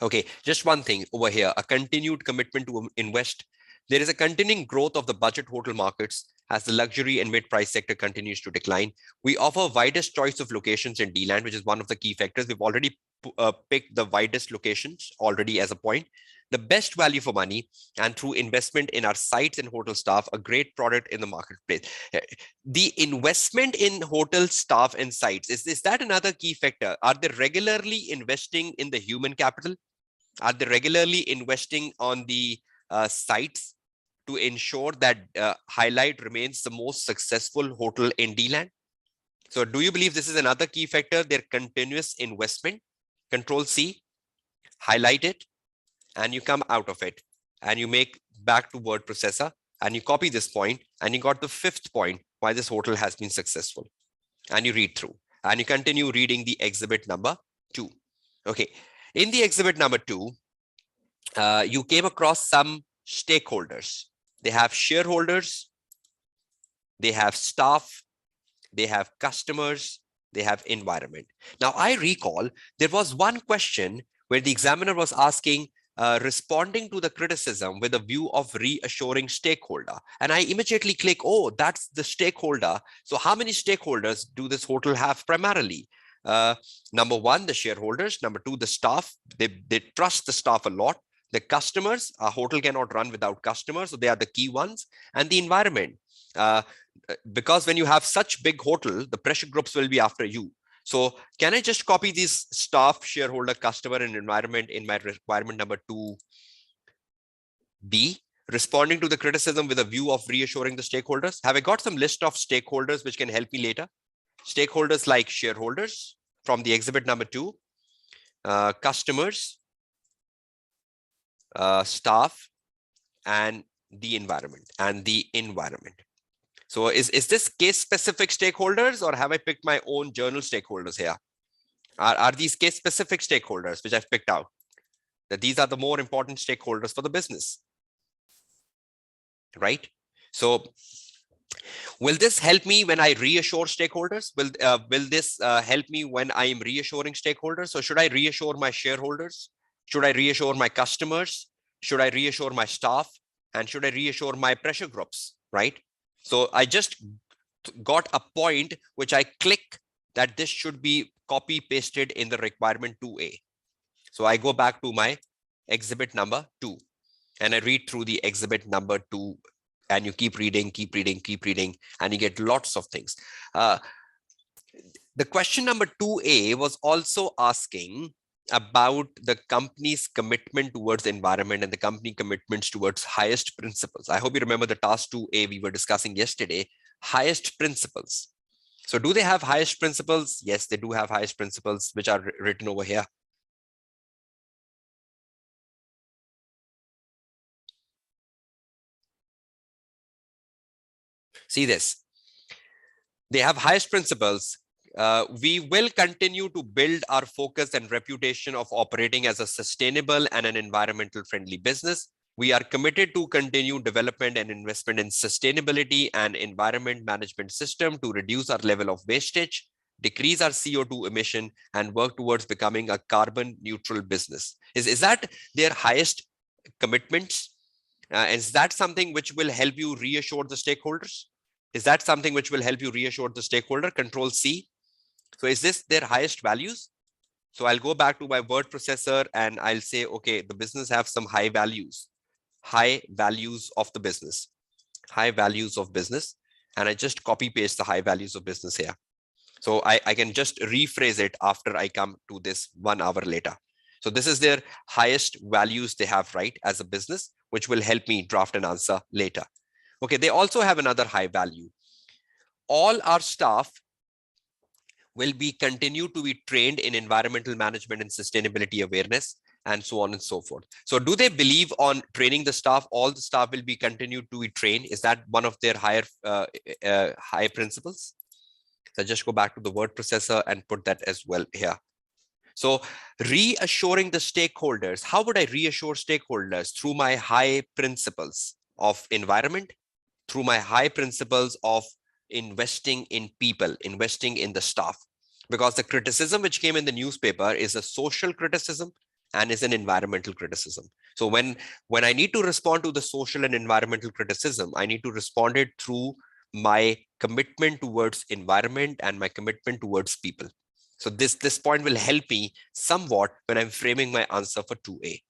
Okay, just one thing over here, a continued commitment to invest. There is a continuing growth of the budget hotel markets as the luxury and mid-price sector continues to decline. We offer widest choice of locations in D-Land, which is one of the key factors. We've already picked the widest locations already as a point. The best value for money, and through investment in our sites and hotel staff, a great product in the marketplace. The investment in hotel staff and sites, is that another key factor? Are they regularly investing in the human capital? Are they regularly investing on the sites to ensure that Highlight remains the most successful hotel in D-Land? So do you believe this is another key factor, their continuous investment? Control C, highlight it, and you come out of it, and you make back to word processor, and you copy this point, and you got the 5th point, why this hotel has been successful. And you read through, and you continue reading the exhibit number 2. Okay, in the exhibit number 2, you came across some stakeholders. They have shareholders, they have staff, they have customers, they have environment. Now, I recall there was one question where the examiner was asking, responding to the criticism with a view of reassuring stakeholder. And I immediately click, oh, that's the stakeholder. So how many stakeholders do this hotel have primarily? Number 1, the shareholders. Number 2, the staff. They trust the staff a lot. The customers, a hotel cannot run without customers, so they are the key ones. And the environment, because when you have such big hotel, the pressure groups will be after you. So can I just copy these staff, shareholder, customer, and environment in my requirement number 2B, responding to the criticism with a view of reassuring the stakeholders? Have I got some list of stakeholders which can help me later? Stakeholders like shareholders from the exhibit number 2, customers, staff, and the environment. So is this case specific stakeholders, or have I picked my own journal stakeholders here? Are these case specific stakeholders which I've picked out? That these are the more important stakeholders for the business, right? So will this help me when I reassure stakeholders? Will this help me when I am reassuring stakeholders? So should I reassure my shareholders? Should I reassure my customers? Should I reassure my staff? And should I reassure my pressure groups, right? So I just got a point which I click that this should be copy pasted in the requirement 2A. So I go back to my exhibit number 2, and I read through the exhibit number 2, and you keep reading, and you get lots of things. The question number 2A was also asking about the company's commitment towards the environment and the company commitments towards highest principles. I hope you remember the task 2A we were discussing yesterday, highest principles. So do they have highest principles? Yes, they do have highest principles, which are written over here. See this. They have highest principles. We will continue to build our focus and reputation of operating as a sustainable and an environmental friendly business. We are committed to continue development and investment in sustainability and environment management system to reduce our level of wastage, decrease our CO2 emission, and work towards becoming a carbon neutral business. Is that their highest commitments? Is that something which will help you reassure the stakeholders? Is that something which will help you reassure the stakeholder? Control C. So is this their highest values? So I'll go back to my word processor and I'll say, okay, the business have some high values of the business, high values of business. And I just copy paste the high values of business here. So I can just rephrase it after I come to this 1 hour later. So this is their highest values they have, right, as a business, which will help me draft an answer later. Okay, they also have another high value. All our staff will be continued to be trained in environmental management and sustainability awareness, and so on and so forth. So do they believe on training the staff? All the staff will be continued to be trained. Is that one of their high principles? So just go back to the word processor and put that as well here. So reassuring the stakeholders, how would I reassure stakeholders? Through my high principles of environment, through my high principles of investing in people, investing in the staff. Because the criticism which came in the newspaper is a social criticism and is an environmental criticism. So when I need to respond to the social and environmental criticism, I need to respond it through my commitment towards environment and my commitment towards people. So this point will help me somewhat when I'm framing my answer for 2A.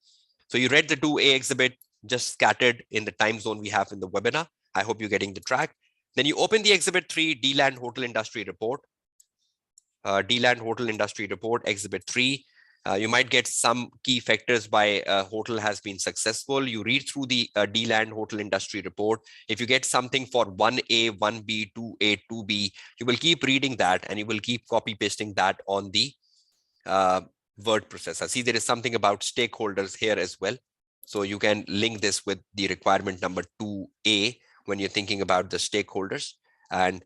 So you read the 2A exhibit just scattered in the time zone we have in the webinar. I hope you're getting the track. Then you open the exhibit 3, D-Land Hotel Industry Report. D-Land Hotel Industry Report, exhibit 3. You might get some key factors by hotel has been successful. You read through the D-Land Hotel Industry Report. If you get something for 1A, 1B, 2A, 2B, you will keep reading that and you will keep copy pasting that on the word processor. See, there is something about stakeholders here as well. So you can link this with the requirement number 2A when you're thinking about the stakeholders and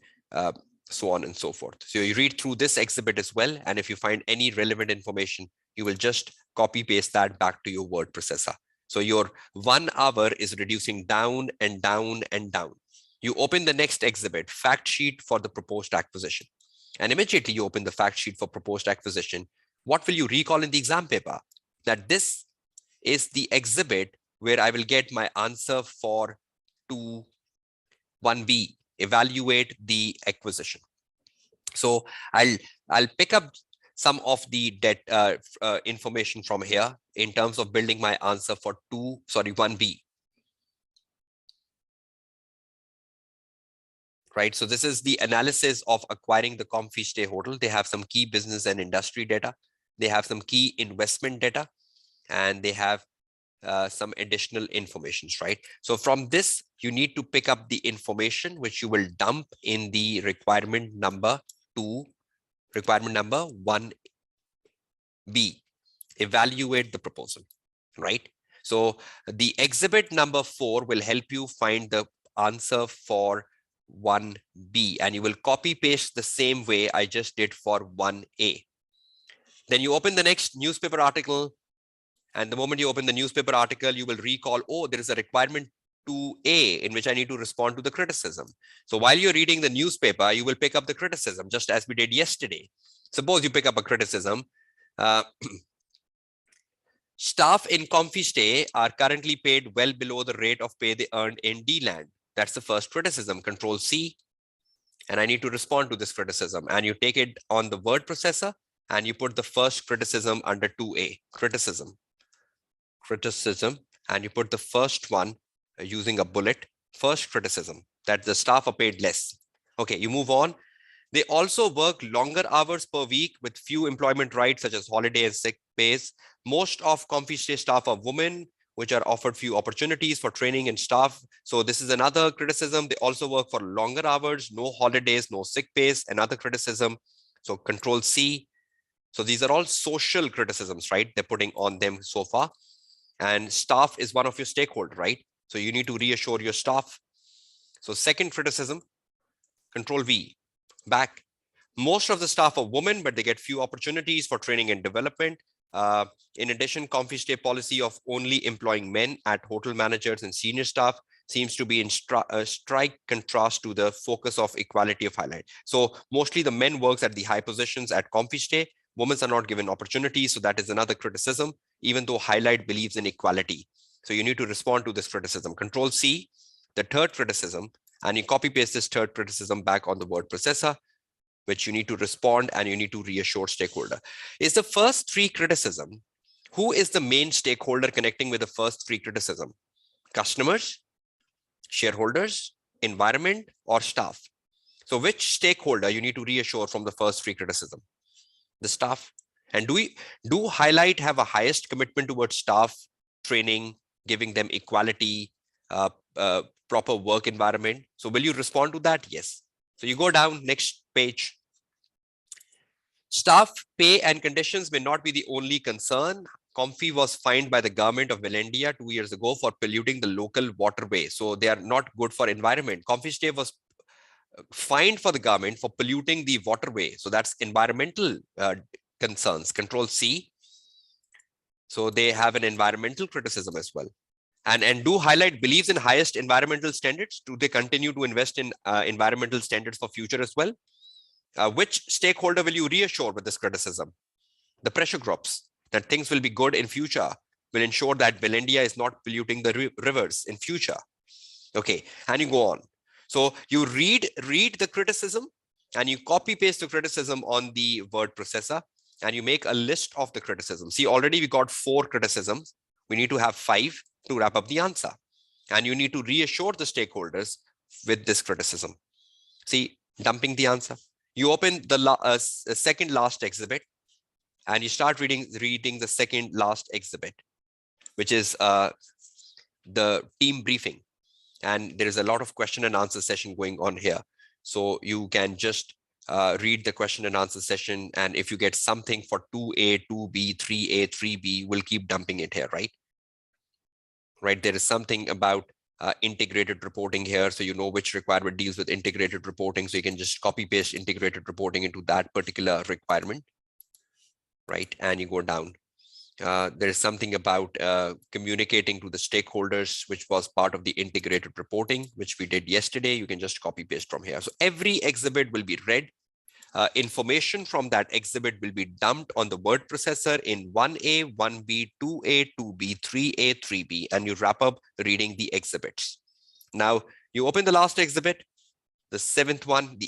so on and so forth. So you read through this exhibit as well. And if you find any relevant information, you will just copy paste that back to your word processor. So your 1 hour is reducing down and down and down. You open the next exhibit, fact sheet for the proposed acquisition. And immediately you open the fact sheet for proposed acquisition. What will you recall in the exam paper? That this is the exhibit where I will get my answer for 1B, evaluate the acquisition. So I'll pick up some of the information from here in terms of building my answer for 1B. Right, so this is the analysis of acquiring the Comfy Stay Hotel. They have some key business and industry data. They have some key investment data, and they have some additional informations, right? So from this, you need to pick up the information which you will dump in the requirement number 2, requirement number 1B, evaluate the proposal, right? So the exhibit number 4 will help you find the answer for 1B, and you will copy paste the same way I just did for 1A. Then you open the next newspaper article, and the moment you open the newspaper article, you will recall, oh, there is a requirement 2A in which I need to respond to the criticism. So while you're reading the newspaper, you will pick up the criticism, just as we did yesterday. Suppose you pick up a criticism. Staff in Comfy Stay are currently paid well below the rate of pay they earned in D-Land. That's the first criticism. Control C. And I need to respond to this criticism. And you take it on the word processor and you put the first criticism under 2A, criticism, and you put the first one using a bullet, first criticism, that the staff are paid less. Okay, you move on. They also work longer hours per week with few employment rights such as holiday and sick pays. Most of Comfy Stay staff are women, which are offered few opportunities for training and staff. So this is another criticism. They also work for longer hours, no holidays, no sick pays, another criticism. So control C. So these are all social criticisms, right? They're putting on them so far. And staff is one of your stakeholders, right? So you need to reassure your staff. So second criticism, control V, back. Most of the staff are women, but they get few opportunities for training and development. In addition, Comfy Stay policy of only employing men at hotel managers and senior staff seems to be in strike contrast to the focus of equality of highlight. So mostly the men works at the high positions at Comfy Stay. Women are not given opportunities. So that is another criticism, even though highlight believes in equality. So you need to respond to this criticism. Control C, the third criticism, and you copy paste this third criticism back on the word processor, which you need to respond and you need to reassure stakeholder. Is the first 3 criticism, who is the main stakeholder connecting with the first 3 criticism? Customers, shareholders, environment, or staff? So which stakeholder you need to reassure from the first free criticism? The staff. And do highlight have a highest commitment towards staff training, giving them equality, uh, proper work environment? So will you respond to that? Yes. So you go down next page. Staff pay and conditions may not be the only concern. Comfy was fined by the government of Valendia 2 years ago for polluting the local waterway. So they are not good for environment. Comfy Stay was fined for the government for polluting the waterway. So that's environmental concerns. Control C. So they have an environmental criticism as well. And do highlight believes in highest environmental standards. Do they continue to invest in environmental standards for future as well? Which stakeholder will you reassure with this criticism? The pressure groups, that things will be good in future, will ensure that Valendia is not polluting the rivers in future. Okay, and you go on. So you read the criticism and you copy paste the criticism on the word processor and you make a list of the criticism. See, already we got 4 criticisms. We need to have 5 to wrap up the answer. And you need to reassure the stakeholders with this criticism. See, dumping the answer. You open the second last exhibit and you start reading the second last exhibit, which is the team briefing. And there is a lot of question and answer session going on here. So you can just read the question and answer session. And if you get something for 2A, 2B, 3A, 3B, we'll keep dumping it here, right? Right. There is something about integrated reporting here. So you know which requirement deals with integrated reporting. So you can just copy paste integrated reporting into that particular requirement. Right. And you go down. There's something about communicating to the stakeholders, which was part of the integrated reporting, which we did yesterday. You can just copy paste from here. So every exhibit will be read. Information from that exhibit will be dumped on the word processor in 1A, 1B, 2A, 2B, 3A, 3B, and you wrap up reading the exhibits. Now you open the last exhibit, the 7th one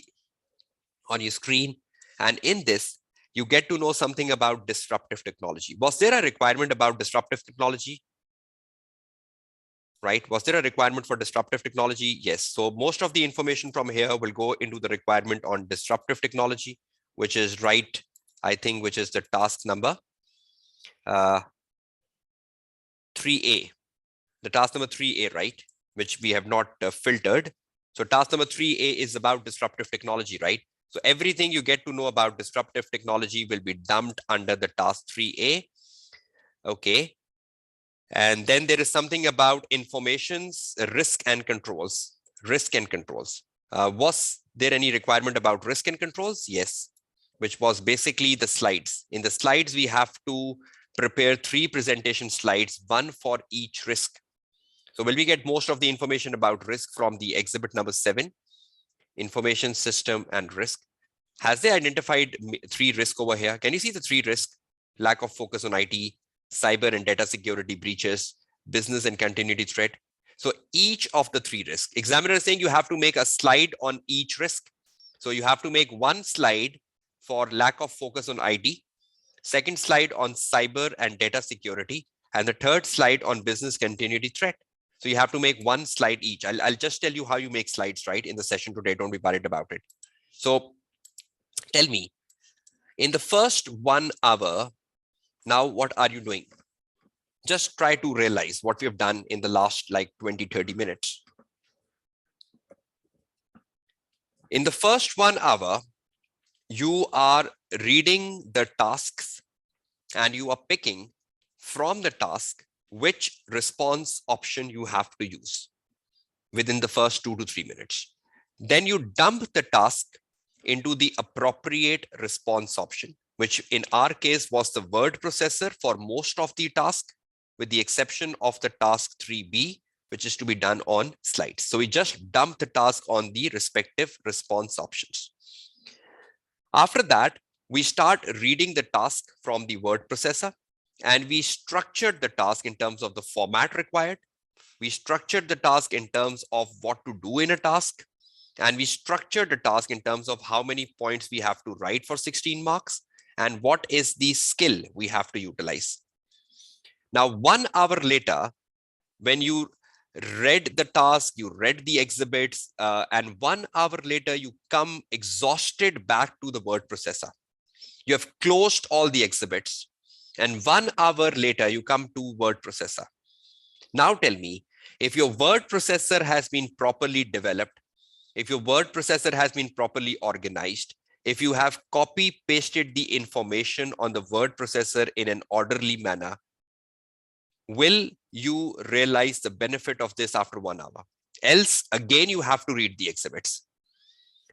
on your screen. And in this, you get to know something about disruptive technology. Was there a requirement about disruptive technology? Right? Was there a requirement for disruptive technology? Yes. So most of the information from here will go into the requirement on disruptive technology, which is right, I think, which is the task number 3A. The task number 3A, right? Which we have not filtered. So task number 3A is about disruptive technology, right? So everything you get to know about disruptive technology will be dumped under the task 3A. Okay. And then there is something about information's risk and controls. Risk and controls. Was there any requirement about risk and controls? Yes, which was basically the slides. In the slides, we have to prepare 3 presentation slides, 1 for each risk. So will we get most of the information about risk from the exhibit number 7, information system and risk? Has they identified 3 risks over here? Can you see the 3 risks? Lack of focus on IT, cyber and data security breaches, business and continuity threat. So each of the 3 risks, examiner is saying you have to make a slide on each risk. So you have to make 1 slide for lack of focus on IT, 2nd slide on cyber and data security, and the 3rd slide on business continuity threat. So you have to make 1 slide each. I'll just tell you how you make slides, right, in the session today. Don't be worried about it. So tell me, in the first 1 hour, now what are you doing? Just try to realize what we have done in the last like 20-30 minutes. In the first 1 hour, you are reading the tasks and you are picking from the task which response option you have to use within the first 2 to 3 minutes. Then you dump the task into the appropriate response option, which in our case was the word processor for most of the task, with the exception of the task 3B, which is to be done on slides. So we just dump the task on the respective response options. After that, we start reading the task from the word processor, and we structured the task in terms of the format required. We structured the task in terms of what to do in a task. And we structured the task in terms of how many points we have to write for 16 marks and what is the skill we have to utilize. Now, 1 hour later, when you read the task, you read the exhibits, and 1 hour later, you come exhausted back to the word processor. You have closed all the exhibits, and 1 hour later, you come to word processor. Now tell me, if your word processor has been properly developed, if your word processor has been properly organized, if you have copy pasted the information on the word processor in an orderly manner, will you realize the benefit of this after 1 hour? Else, again, you have to read the exhibits.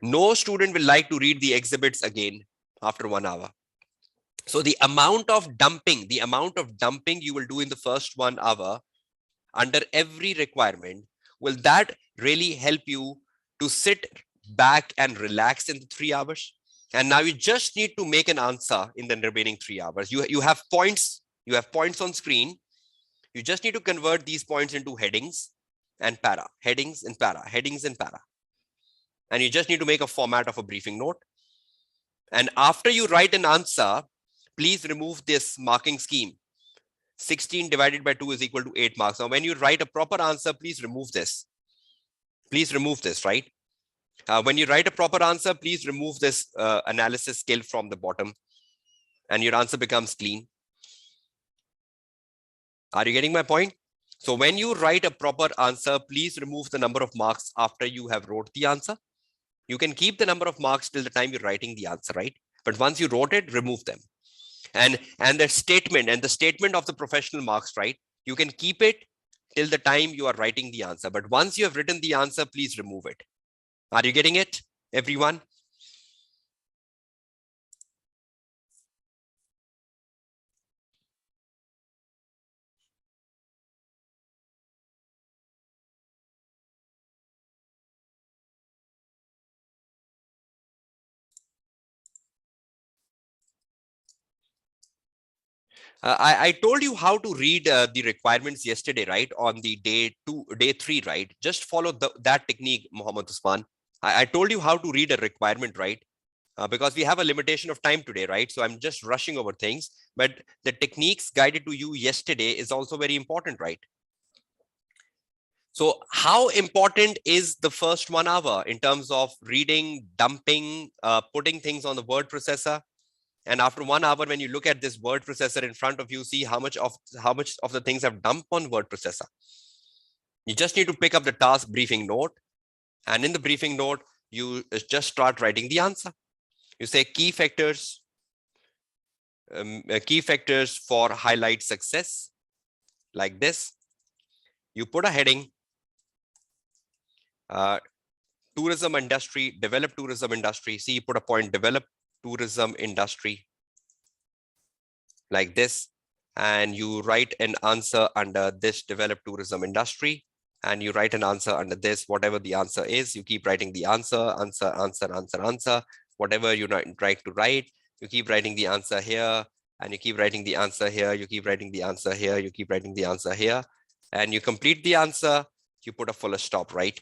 No student will like to read the exhibits again after 1 hour. So the amount of dumping you will do in the first 1 hour under every requirement, will that really help you to sit back and relax in the 3 hours? And now you just need to make an answer in the remaining 3 hours. You have points on screen. You just need to convert these points into headings and para, headings and para, headings and para. And you just need to make a format of a briefing note. And after you write an answer, please remove this marking scheme. 16 divided by 2 is equal to 8 marks. Now, when you write a proper answer, please remove this. Please remove this, right? When you write a proper answer, please remove this analysis skill from the bottom, and your answer becomes clean. Are you getting my point? So when you write a proper answer, please remove the number of marks after you have wrote the answer. You can keep the number of marks till the time you're writing the answer, right? But once you wrote it, remove them. And the statement of the professional marks, right? You can keep it till the time you are writing the answer. But once you have written the answer, please remove it. Are you getting it, everyone? I told you how to read the requirements yesterday, right? On the day 3, right? Just follow that technique, Muhammad Usman. I told you how to read a requirement, right? Because we have a limitation of time today, right? So I'm just rushing over things, but the techniques guided to you yesterday is also very important, right? So how important is the first 1 hour in terms of reading, dumping, putting things on the word processor? And after 1 hour, when you look at this word processor in front of you, see how much of the things have dumped on word processor. You just need to pick up the task briefing note. And in the briefing note, you just start writing the answer. You say key factors for highlight success, like this. You put a heading, tourism industry, develop tourism industry. See, you put a point, develop tourism industry, like this. And you write an answer under this, develop tourism industry. And you write an answer under this, whatever the answer is. You keep writing the answer. Whatever you try to write, you keep writing the answer here. And you keep writing the answer here. You keep writing the answer here. You keep writing the answer here. And you complete the answer. You put a full stop, right?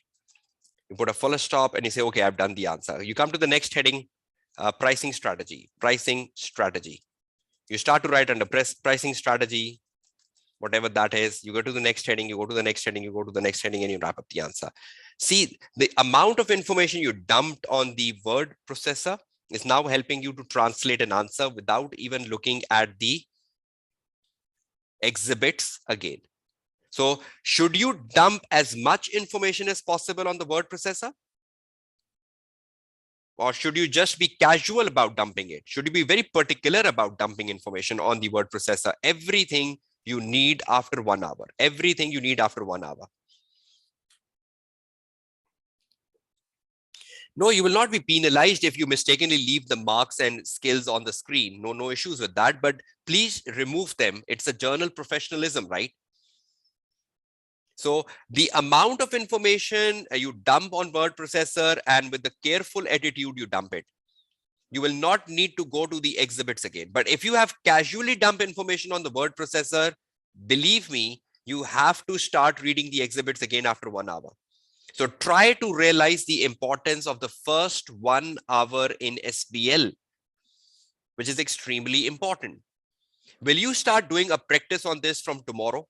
You put a full stop and you say, okay, I've done the answer. You come to the next heading, pricing strategy. You start to write under pricing strategy, whatever that is. You go to the next heading, you go to the next heading, you go to the next heading, and you wrap up the answer. See, the amount of information you dumped on the word processor is now helping you to translate an answer without even looking at the exhibits again. So should you dump as much information as possible on the word processor? Or should you just be casual about dumping it? Should you be very particular about dumping information on the word processor? Everything you need after 1 hour. Everything you need after 1 hour. No, you will not be penalized if you mistakenly leave the marks and skills on the screen. No issues with that, but please remove them. It's a journal professionalism, right? So the amount of information you dump on word processor, and with the careful attitude you dump it, you will not need to go to the exhibits again. But if you have casually dumped information on the word processor, believe me, you have to start reading the exhibits again after 1 hour. So try to realize the importance of the first 1 hour in SBL, which is extremely important. Will you start doing a practice on this from tomorrow?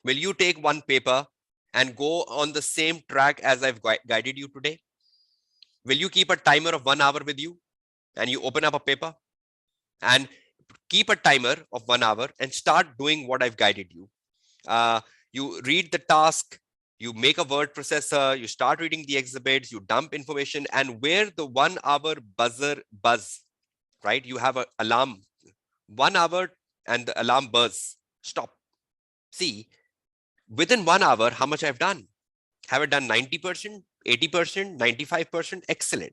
Will you take one paper and go on the same track as I've guided you today? Will you keep a timer of 1 hour with you and you open up a paper and keep a timer of 1 hour and start doing what I've guided you? You read the task, you make a word processor, you start reading the exhibits, you dump information, and where the 1 hour buzzer buzz, right? You have an alarm, 1 hour and the alarm buzz, stop. See, within 1 hour, how much I've done? Have I done 90%, 80%, 95%? Excellent.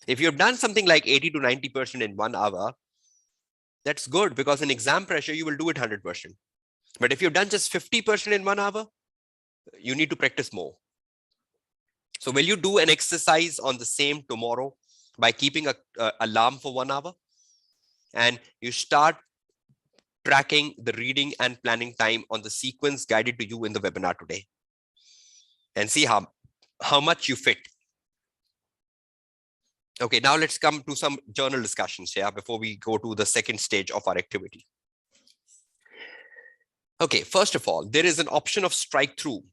If you've done something like 80 to 90% in 1 hour, that's good, because in exam pressure, you will do it 100%. But if you've done just 50% in 1 hour, you need to practice more. So will you do an exercise on the same tomorrow by keeping a alarm for 1 hour? And you start tracking the reading and planning time on the sequence guided to you in the webinar today, and see how much you fit. Okay, now let's come to some journal discussions here before we go to the second stage of our activity. Okay, first of all, there is an option of strike through.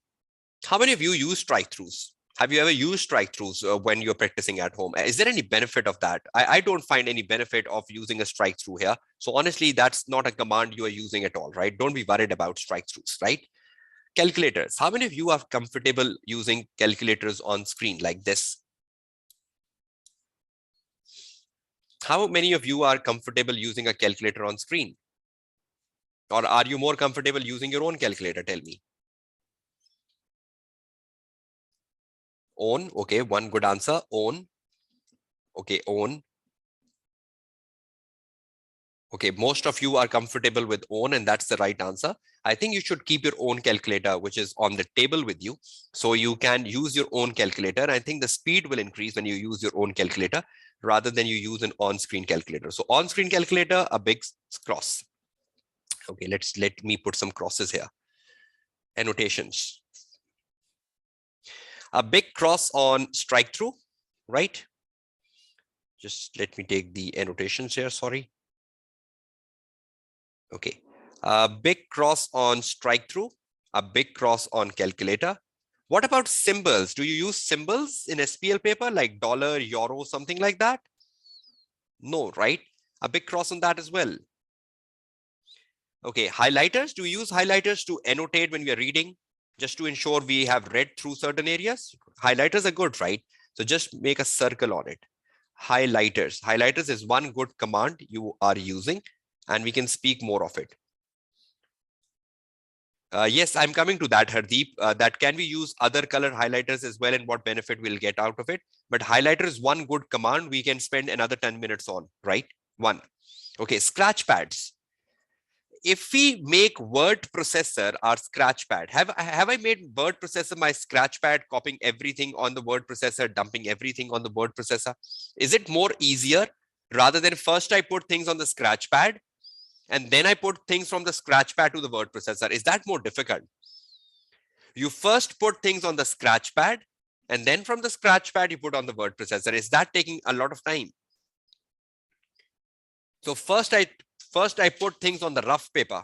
How many of you use strike throughs? Have you ever used strike throughs when you're practicing at home? Is there any benefit of that? I don't find any benefit of using a strike through here. So honestly, that's not a command you are using at all, right? Don't be worried about strike throughs, right? Calculators. How many of you are comfortable using calculators on screen like this? How many of you are comfortable using a calculator on screen? Or are you more comfortable using your own calculator? Tell me. Own. Okay, one good answer. Own. Okay, own. Okay, most of you are comfortable with own, and that's the right answer. I think you should keep your own calculator, which is on the table with you, so you can use your own calculator. I think the speed will increase when you use your own calculator rather than you use an on-screen calculator. So on-screen calculator, a big cross. Okay, let me put some crosses here. Annotations. A big cross on strike through, right? Just let me take the annotations here, sorry. Okay, a big cross on strike through, a big cross on calculator. What about symbols? Do you use symbols in SPL paper like dollar, euro, something like that? No, right? A big cross on that as well. Okay, highlighters. Do you use highlighters to annotate when we are reading, just to ensure we have read through certain areas? Highlighters are good, right? So just make a circle on it. Highlighters. Highlighters is one good command you are using, and we can speak more of it. Yes, I'm coming to that, Hardeep. That can we use other color highlighters as well, and what benefit we'll get out of it. But highlighter is one good command we can spend another 10 minutes on, right? One. Okay, scratch pads. If we make word processor our scratch pad, have I made word processor my scratch pad, copying everything on the word processor, dumping everything on the word processor? Is it more easier rather than first I put things on the scratch pad and then I put things from the scratch pad to the word processor? Is that more difficult? You first put things on the scratch pad and then from the scratch pad you put on the word processor. Is that taking a lot of time? So first I put things on the rough paper,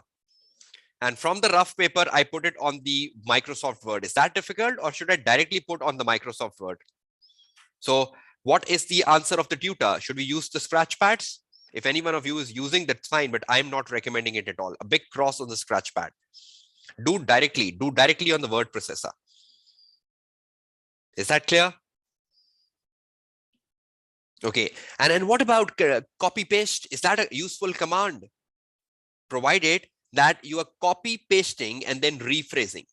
and from the rough paper I put it on the Microsoft Word. Is that difficult, or should I directly put on the Microsoft Word? So what is the answer of the tutor? Should we use the scratch pads? If any one of you is using, that's fine, but I'm not recommending it at all. A big cross on the scratch pad. Do directly on the word processor. Is that clear? Okay, and then what about copy paste? Is that a useful command? Provided that you are copy pasting and then rephrasing.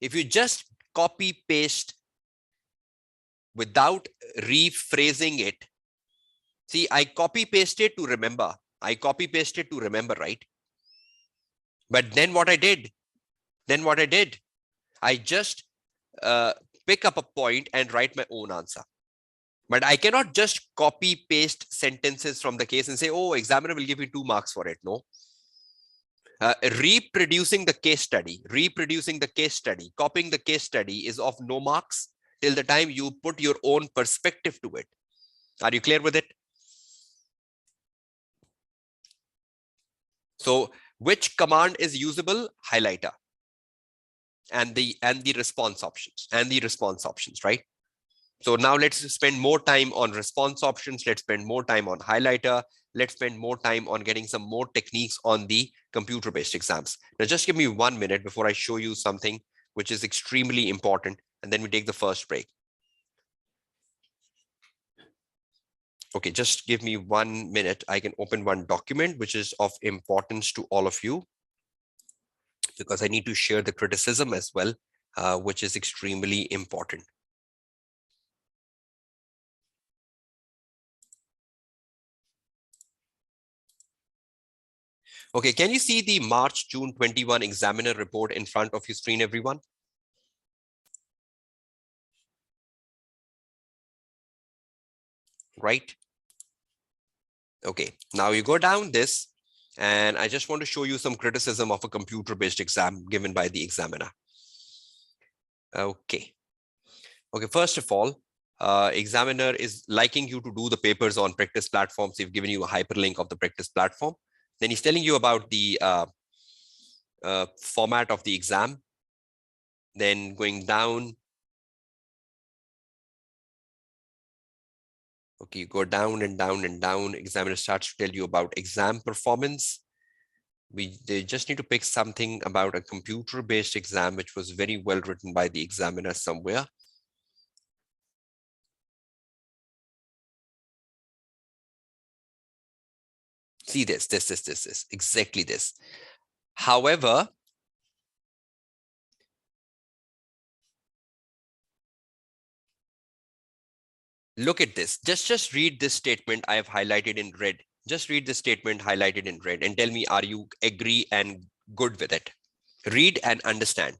If you just copy paste without rephrasing it, see, I copy pasted to remember. I copy pasted to remember, right? But then what I did, I just pick up a point and write my own answer. But I cannot just copy paste sentences from the case and say, oh, examiner will give me 2 marks for it. No. Reproducing the case study, copying the case study is of no marks till the time you put your own perspective to it. Are you clear with it? So which command is usable? Highlighter. and the response options right? So now let's spend more time on response options. Let's spend more time on highlighter. Let's spend more time on getting some more techniques on the computer-based exams. Now, just give me 1 minute before I show you something which is extremely important, and then we take the first break. Okay, just give me 1 minute. I can open one document which is of importance to all of you, because I need to share the criticism as well, which is extremely important. Okay, can you see the March-June 21 examiner report in front of your screen, everyone? Right? Okay, now you go down this, and I just want to show you some criticism of a computer-based exam given by the examiner. Okay. Okay, first of all, examiner is liking you to do the papers on practice platforms. They've given you a hyperlink of the practice platform. Then he's telling you about the format of the exam. Then going down, okay, you go down and down and down. Examiner starts to tell you about exam performance. They just need to pick something about a computer-based exam, which was very well written by the examiner somewhere. See this, exactly this. However, look at this. Just read this statement I have highlighted in red. Just read the statement highlighted in red and tell me, are you agree and good with it? Read and understand.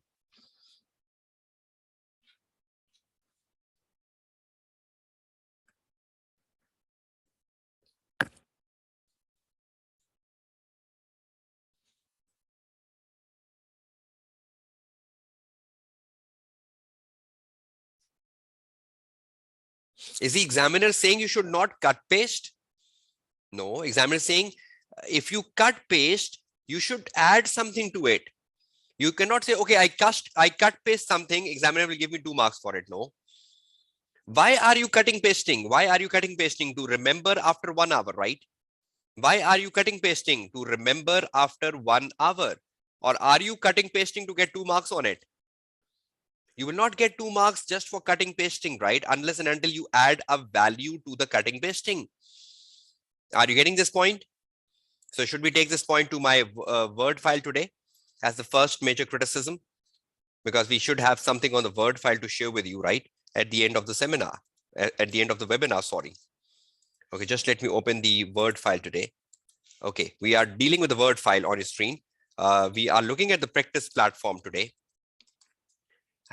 Is the examiner saying you should not cut paste? No, examiner is saying if you cut paste, you should add something to it. You cannot say, okay, I cut paste something, examiner will give me 2 marks for it. No. Why are you cutting pasting? Why are you cutting pasting? To remember after 1 hour, right? Why are you cutting pasting? To remember after 1 hour. Or are you cutting pasting to get 2 marks on it? You will not get 2 marks just for cutting pasting, right? Unless and until you add a value to the cutting pasting. Are you getting this point? So should we take this point to my Word file today as the first major criticism? Because we should have something on the Word file to share with you, right? At the end of the seminar, at the end of the webinar, sorry. Okay, just let me open the Word file today. Okay, we are dealing with the Word file on your screen. We are looking at the practice platform today.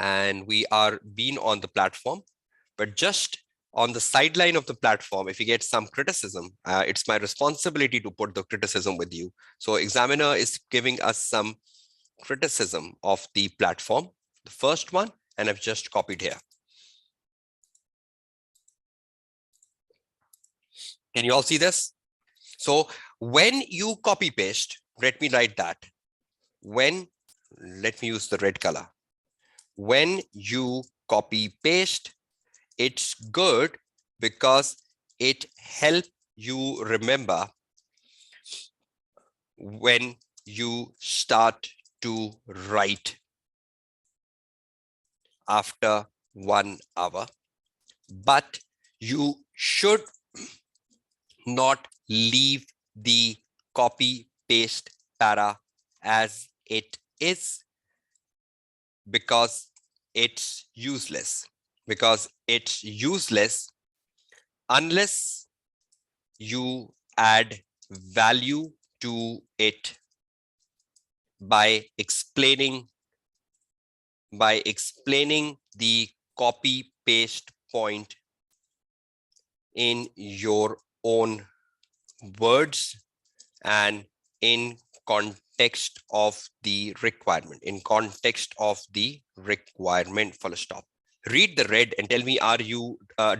And we are being on the platform, but just on the sideline of the platform, if you get some criticism, it's my responsibility to put the criticism with you. So examiner is giving us some criticism of the platform, the first one, and I've just copied here. Can you all see this? So when you copy paste, let me write that. Let me use the red color. When you copy paste, it's good because it helps you remember when you start to write after 1 hour, but you should not leave the copy paste para as it is, because it's useless. Unless you add value to it by explaining the copy paste point in your own words and in context of the requirement, full stop. Read the red and tell me,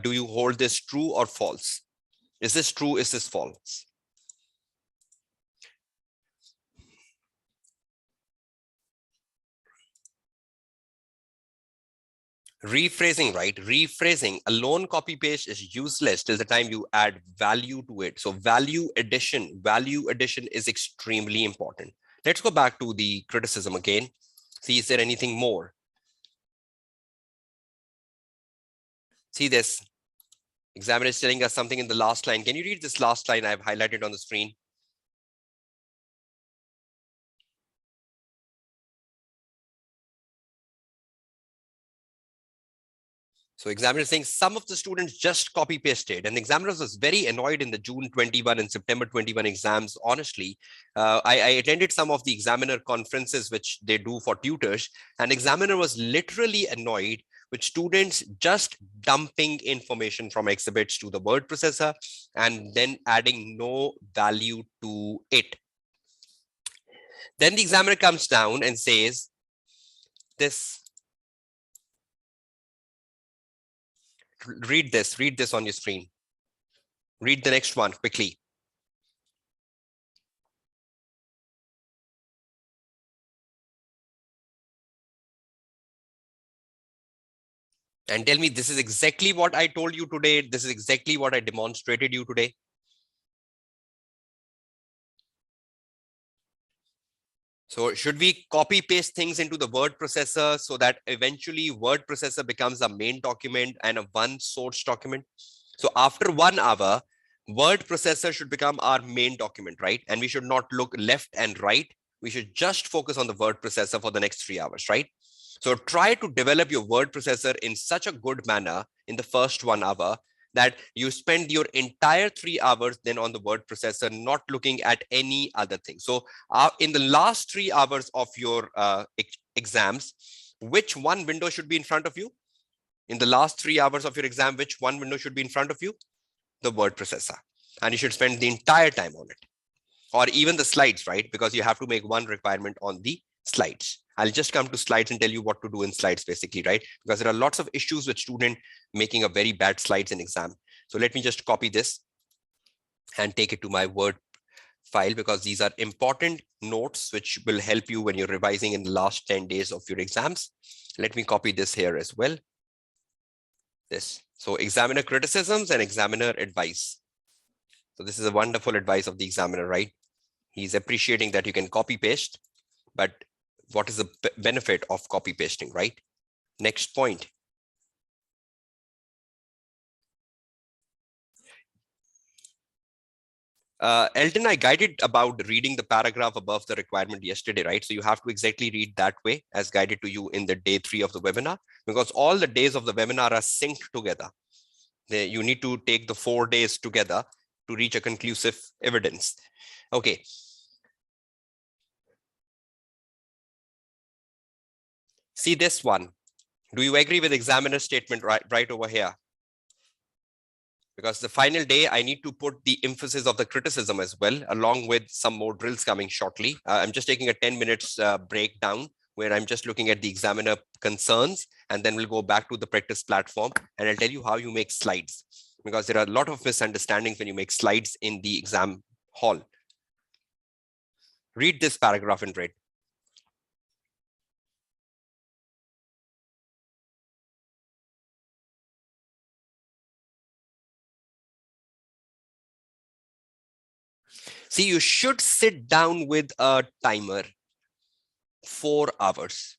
do you hold this true or false? Is this true? Is this false? Rephrasing, right? Rephrasing. A lone copy paste is useless till the time you add value to it. So value addition is extremely important. Let's go back to the criticism again. See, is there anything more? See this. Examiner is telling us something in the last line. Can you read this last line I've highlighted on the screen? So examiner is saying some of the students just copy pasted, and the examiner was very annoyed in the June 21 and September 21 exams. Honestly, I attended some of the examiner conferences which they do for tutors, and examiner was literally annoyed with students just dumping information from exhibits to the word processor and then adding no value to it. Then the examiner comes down and says this. Read this on your screen. Read the next one quickly. And tell me, this is exactly what I told you today. This is exactly what I demonstrated you today. So should we copy paste things into the word processor so that eventually word processor becomes a main document and a one source document? So after 1 hour, word processor should become our main document, right? And we should not look left and right. We should just focus on the word processor for the next 3 hours, right? So try to develop your word processor in such a good manner in the first 1 hour that you spend your entire 3 hours then on the word processor, not looking at any other thing. So in the last 3 hours of your exams, which one window should be in front of you? In the last 3 hours of your exam, which one window should be in front of you? The word processor. And you should spend the entire time on it. Or even the slides, right? Because you have to make one requirement on the slides. I'll just come to slides and tell you what to do in slides basically, right? Because there are lots of issues with student making a very bad slides in exam. So let me just copy this and take it to my Word file, because these are important notes which will help you when you're revising in the last 10 days of your exams. Let me copy this here as well. This. So examiner criticisms and examiner advice. So this is a wonderful advice of the examiner, right? He's appreciating that you can copy paste, but what is the benefit of copy pasting, right? Next point. Elton, I guided about reading the paragraph above the requirement yesterday, right? So you have to exactly read that way as guided to you in the day 3 of the webinar, because all the days of the webinar are synced together. You need to take the 4 days together to reach a conclusive evidence. Okay. See this one. Do you agree with examiner's statement right over here? Because the final day, I need to put the emphasis of the criticism as well, along with some more drills coming shortly. I'm just taking a 10 minutes breakdown where I'm just looking at the examiner concerns, and then we'll go back to the practice platform and I'll tell you how you make slides, because there are a lot of misunderstandings when you make slides in the exam hall. Read this paragraph in red. See, you should sit down with a timer, 4 hours.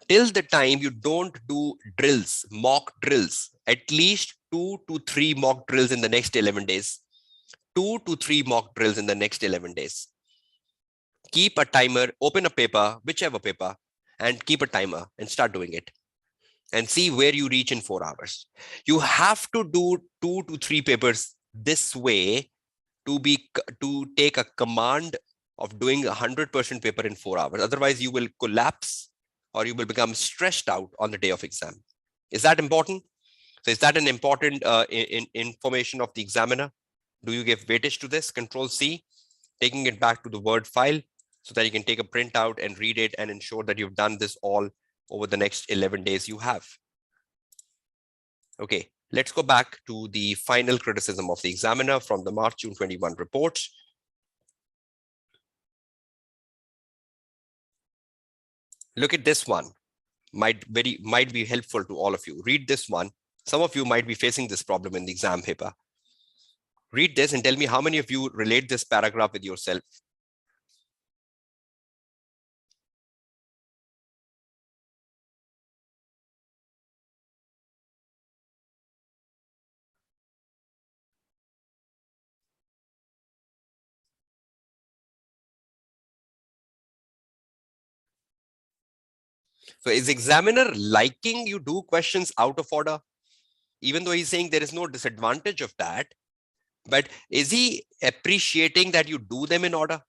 Till the time you don't do drills, mock drills, at least 2 to 3 mock drills in the next 11 days. 2 to 3 mock drills in the next 11 days. Keep a timer, open a paper, whichever paper, and keep a timer and start doing it. And see where you reach in 4 hours. You have to do 2 to 3 papers this way to take a command of doing 100% paper in 4 hours. Otherwise, you will collapse or you will become stressed out on the day of exam. Is that important? So is that an important information of the examiner? Do you give weightage to this? Control C, taking it back to the Word file so that you can take a printout and read it and ensure that you've done this all over the next 11 days you have. Okay, let's go back to the final criticism of the examiner from the March-June 21 reports. Look at this one. might be helpful to all of you. Read this one. Some of you might be facing this problem in the exam paper. Read this and tell me how many of you relate this paragraph with yourself. So is examiner liking you do questions out of order? Even though he's saying there is no disadvantage of that, but is he appreciating that you do them in order?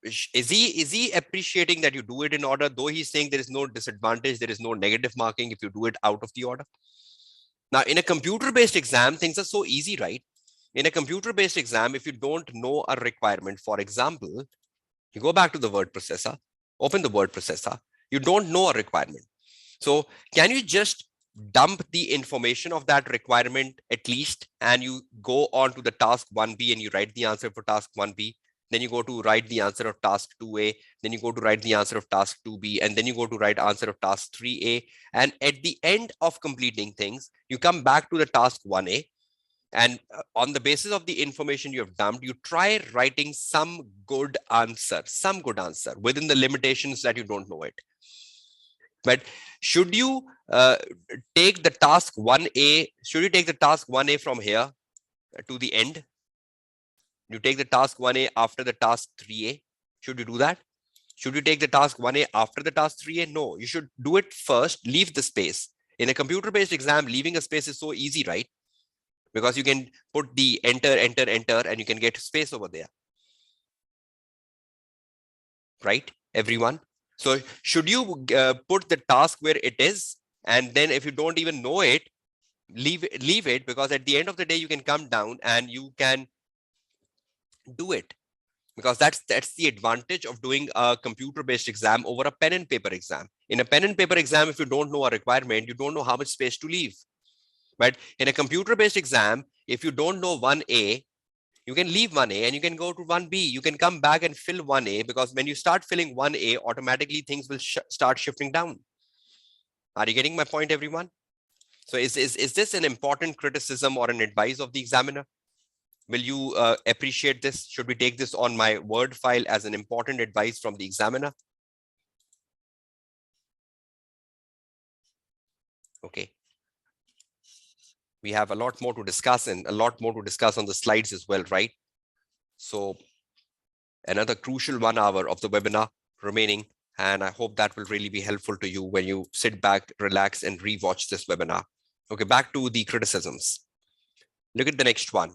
Is he appreciating that you do it in order, though he's saying there is no disadvantage, there is no negative marking if you do it out of the order? Now, in a computer-based exam, things are so easy, right? In a computer-based exam, if you don't know a requirement, for example, you go back to the word processor, open the word processor, you don't know a requirement. So can you just dump the information of that requirement at least, and you go on to the task 1B and you write the answer for task 1B, then you go to write the answer of task 2A, then you go to write the answer of task 2B, and then you go to write answer of task 3A. And at the end of completing things, you come back to the task 1A, and on the basis of the information you have dumped, you try writing some good answer within the limitations that you don't know it. But should you take the task 1A, should you take the task 1A from here to the end? You take the task 1A after the task 3A. Should you do that? Should you take the task 1A after the task 3A? No, you should do it first, leave the space. In a computer-based exam, leaving a space is so easy, right? Because you can put the enter, and you can get space over there. Right, everyone? So should you put the task where it is, and then if you don't even know it, leave it, because at the end of the day, you can come down and you can do it, because that's the advantage of doing a computer-based exam over a pen and paper exam. In a pen and paper exam, if you don't know a requirement, you don't know how much space to leave. But in a computer-based exam, if you don't know 1A, you can leave 1A and you can go to 1B. You can come back and fill 1A, because when you start filling 1A, automatically things will start shifting down. Are you getting my point, everyone? So is this an important criticism or an advice of the examiner? Will you appreciate this? Should we take this on my Word file as an important advice from the examiner? Okay. We have a lot more to discuss, and a lot more to discuss on the slides as well, right? So another crucial 1 hour of the webinar remaining, and I hope that will really be helpful to you when you sit back, relax, and rewatch this webinar. Okay, back to the criticisms. Look at the next one.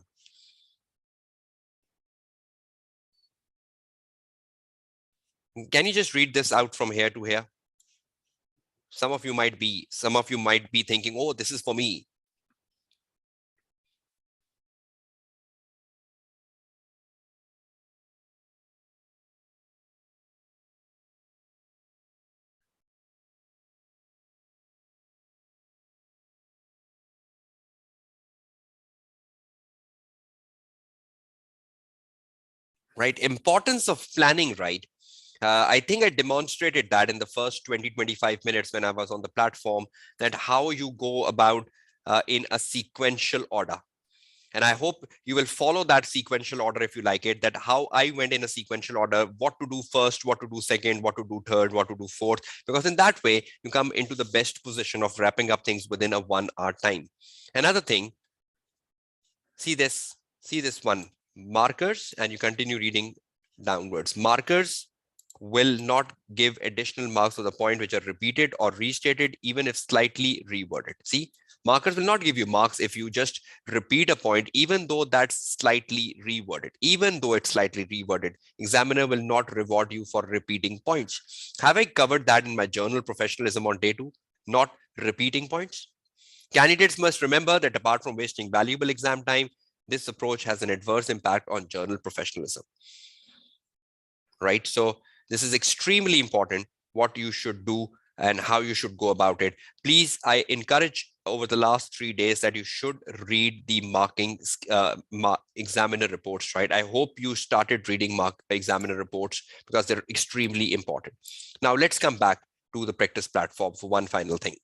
Can you just read this out from here to here? Some of you might be thinking, oh, this is for me. Right, importance of planning, right? I think I demonstrated that in the first 20-25 minutes when I was on the platform, that how you go about in a sequential order. And I hope you will follow that sequential order if you like it, that how I went in a sequential order, what to do first, what to do second, what to do third, what to do fourth, because in that way, you come into the best position of wrapping up things within a 1 hour time. Another thing, see this one, markers, and you continue reading downwards. Markers will not give additional marks for the point which are repeated or restated, even if slightly reworded. See, markers will not give you marks if you just repeat a point, even though that's slightly reworded. Even though it's slightly reworded, examiner will not reward you for repeating points. Have I covered that in my journal professionalism on day 2? Not repeating points. Candidates must remember that apart from wasting valuable exam time, this approach has an adverse impact on journal professionalism. Right? So this is extremely important, what you should do and how you should go about it. Please, I encourage over the last 3 days that you should read the marking examiner reports, right? I hope you started reading examiner reports because they're extremely important. Now let's come back to the practice platform for one final thing.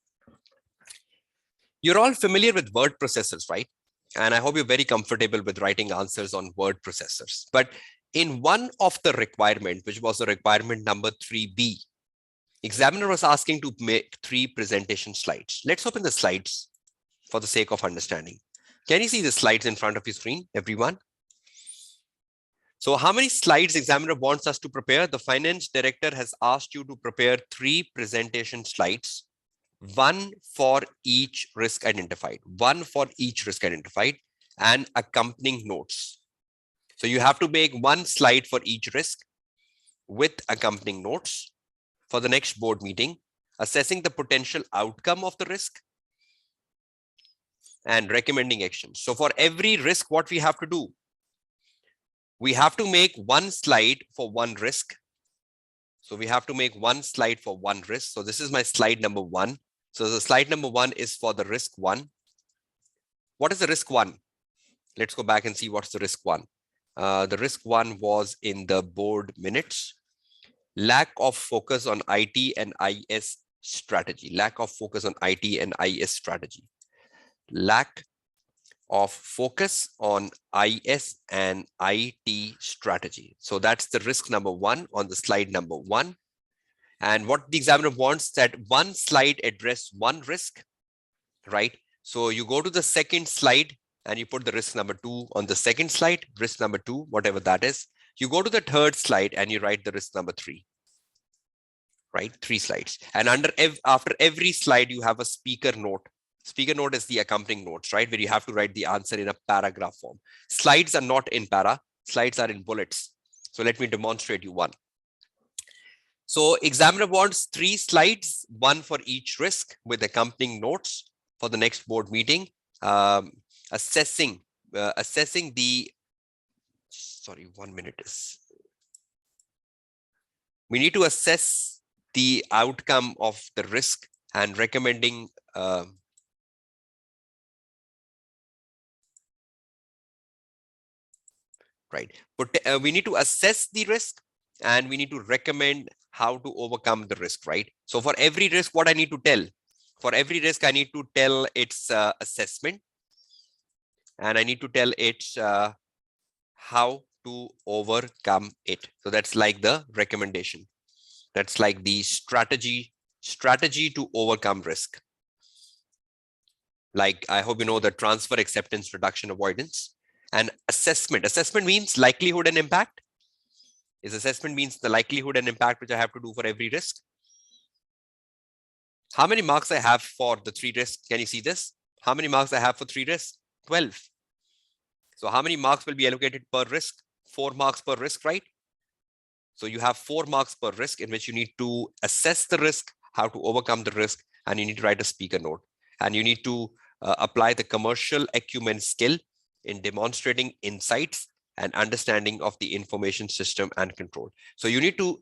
You're all familiar with word processors, right? And I hope you're very comfortable with writing answers on word processors. But in one of the requirement, which was the requirement number 3B, examiner was asking to make 3 presentation slides. Let's open the slides for the sake of understanding. Can you see the slides in front of your screen, everyone? So how many slides examiner wants us to prepare? The finance director has asked you to prepare 3 presentation slides, 1 for each risk identified, and accompanying notes. So you have to make 1 slide for each risk with accompanying notes for the next board meeting, assessing the potential outcome of the risk and recommending actions. So for every risk, what we have to do? We have to make 1 slide for 1 risk. So we have to make 1 slide for 1 risk. So this is my slide number 1. So the slide number 1 is for the risk 1. What is the risk 1? Let's go back and see what's the risk 1. The risk 1 was in the board minutes. Lack of focus on IT and IS strategy. Lack of focus on IT and IS strategy. Lack of focus on IS and IT strategy. So that's the risk number 1 on the slide number 1. And what the examiner wants, that 1 slide address 1 risk, right? So you go to the second slide and you put the risk number 2 on the second slide, risk number 2, whatever that is. You go to the third slide and you write the risk number 3, right? 3 slides. And after every slide, you have a speaker note. Speaker note is the accompanying notes, right? Where you have to write the answer in a paragraph form. Slides are not in para, slides are in bullets. So let me demonstrate you one. So examiner wants 3 slides, 1 for each risk with accompanying notes for the next board meeting, assessing the, sorry, 1 minute is, we need to assess the outcome of the risk and recommending right. But we need to assess the risk and we need to recommend how to overcome the risk, right? So for every risk, what I need to tell? For every risk, I need to tell its assessment and I need to tell its how to overcome it. So that's like the recommendation. That's like the strategy to overcome risk. Like, I hope you know the transfer, acceptance, reduction, avoidance. And assessment. Assessment means likelihood and impact. Assessment means the likelihood and impact which I have to do for every risk. How many marks I have for the 3 risks? Can you see this? How many marks I have for 3 risks? 12. So how many marks will be allocated per risk? 4 marks per risk, right? So you have 4 marks per risk in which you need to assess the risk, how to overcome the risk, and you need to write a speaker note. And you need to apply the commercial acumen skill in demonstrating insights and understanding of the information system and control. So you need to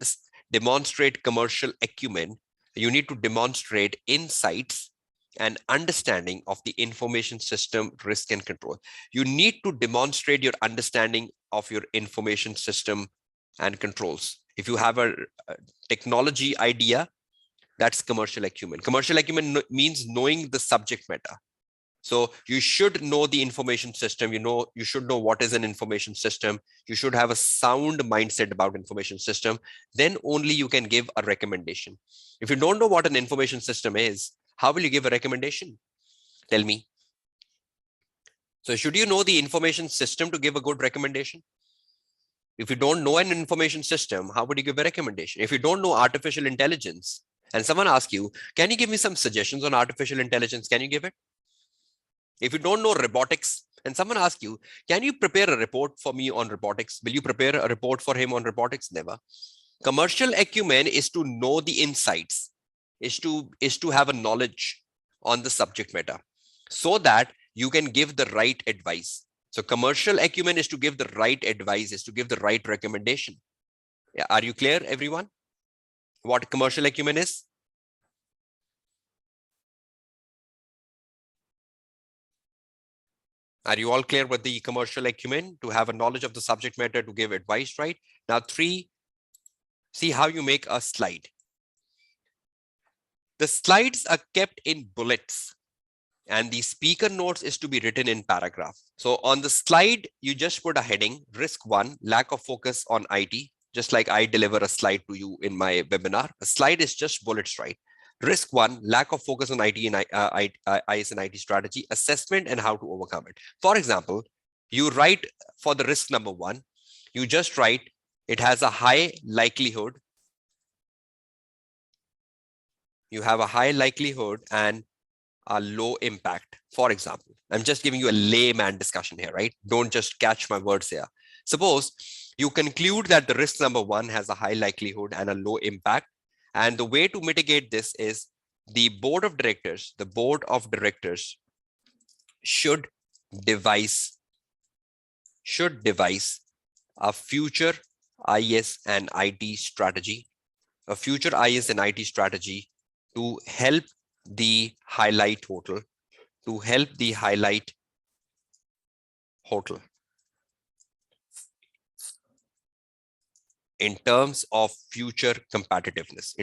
demonstrate commercial acumen. You need to demonstrate insights and understanding of the information system, risk and control. You need to demonstrate your understanding of your information system and controls. If you have a technology idea, that's commercial acumen. Commercial acumen means knowing the subject matter. So you should know the information system. You should know what is an information system. You should have a sound mindset about information system. Then only you can give a recommendation. If you don't know what an information system is, how will you give a recommendation? Tell me. So should you know the information system to give a good recommendation? If you don't know an information system, how would you give a recommendation? If you don't know artificial intelligence and someone asks you, can you give me some suggestions on artificial intelligence? Can you give it? If you don't know robotics and someone asks you, can you prepare a report for me on robotics? Will you prepare a report for him on robotics? Never. Commercial acumen is to know the insights, is to have a knowledge on the subject matter so that you can give the right advice. So commercial acumen is to give the right advice, is to give the right recommendation. Yeah, are you clear, everyone? What commercial acumen is? Are you all clear with the commercial acumen to have a knowledge of the subject matter to give advice, right? Now, 3, see how you make a slide. The slides are kept in bullets and the speaker notes is to be written in paragraph. So on the slide, you just put a heading, risk 1, lack of focus on IT, just like I deliver a slide to you in my webinar. A slide is just bullets, right? Risk 1, lack of focus on IT and IS and IT strategy, assessment and how to overcome it. For example, you write for the risk number 1, you just write, it has a high likelihood. You have a high likelihood and a low impact. For example, I'm just giving you a layman discussion here, right? Don't just catch my words here. Suppose you conclude that the risk number 1 has a high likelihood and a low impact. And the way to mitigate this is the board of directors should devise a future IS and IT strategy, to help the highlight hotel, in terms of future competitiveness,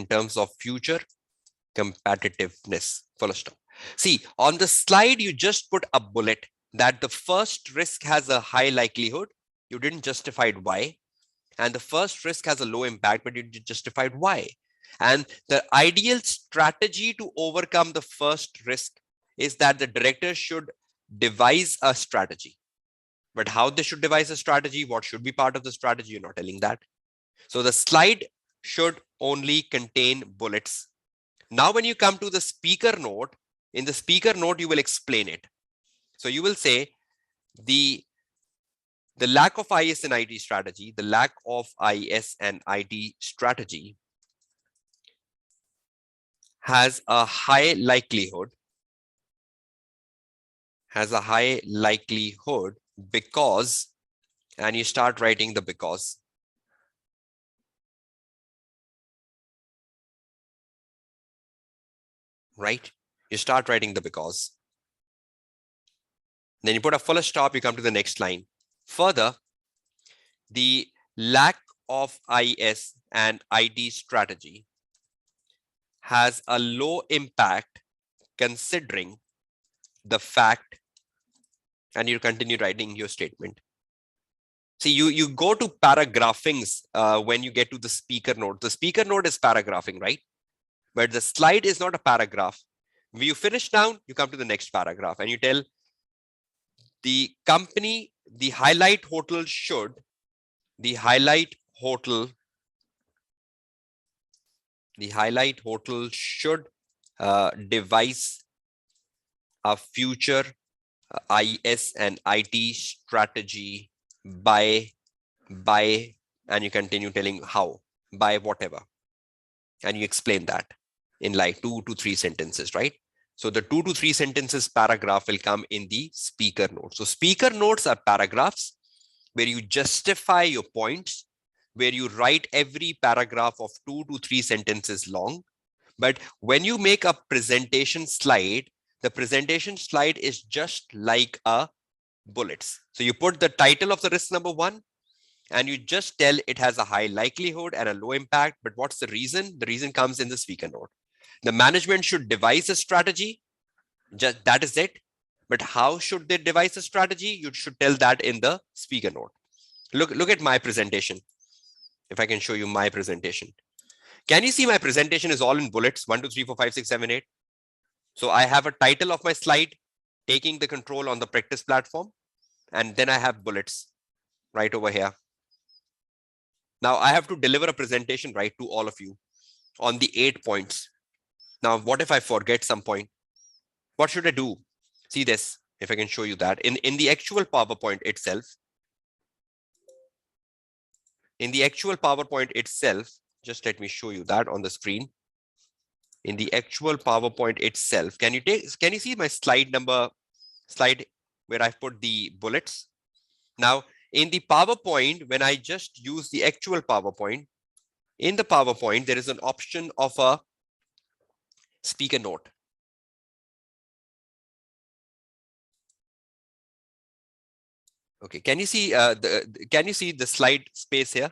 full stop. See, on the slide, you just put a bullet that the first risk has a high likelihood. You didn't justify why. And the first risk has a low impact, but you justified why. And the ideal strategy to overcome the first risk is that the director should devise a strategy. But how they should devise a strategy, what should be part of the strategy, you're not telling that. So the slide should only contain bullets. Now, when you come to the speaker note, in the speaker note, you will explain it. So you will say the lack of IS and IT strategy, has a high likelihood, because, and you start writing the because. Right? You start writing the because. Then you put a full stop, you come to the next line. Further, the lack of IS and IT strategy has a low impact considering the fact, and you continue writing your statement. See, you go to paragraphings when you get to the speaker note. The speaker note is paragraphing, right? But the slide is not a paragraph. When you finish down, you come to the next paragraph and you tell the company, the highlight hotel should devise a future IS and IT strategy by, and you continue telling how, by whatever. And you explain that in like 2 to 3 sentences, right? So the 2 to 3 sentences paragraph will come in the speaker notes. So speaker notes are paragraphs where you justify your points, where you write every paragraph of 2 to 3 sentences long. But when you make a presentation slide, the presentation slide is just like a bullets. So you put the title of the risk number 1, and you just tell it has a high likelihood and a low impact. But what's the reason? The reason comes in the speaker note. The management should devise a strategy. Just that is it. But how should they devise a strategy? You should tell that in the speaker note. Look at my presentation. If I can show you my presentation. Can you see my presentation is all in bullets? 1, 2, 3, 4, 5, 6, 7, 8. So I have a title of my slide, taking the control on the practice platform. And then I have bullets right over here. Now I have to deliver a presentation, right, to all of you on the 8 points. Now, what if I forget some point? What should I do? See this, if I can show you that in the actual PowerPoint itself. Just let me show you that on the screen. In the actual PowerPoint itself, can you see my slide where I've put the bullets? Now, in the PowerPoint, when I just use the actual PowerPoint, in the PowerPoint, there is an option of a speaker note. Okay, can you see can you see the slide space here?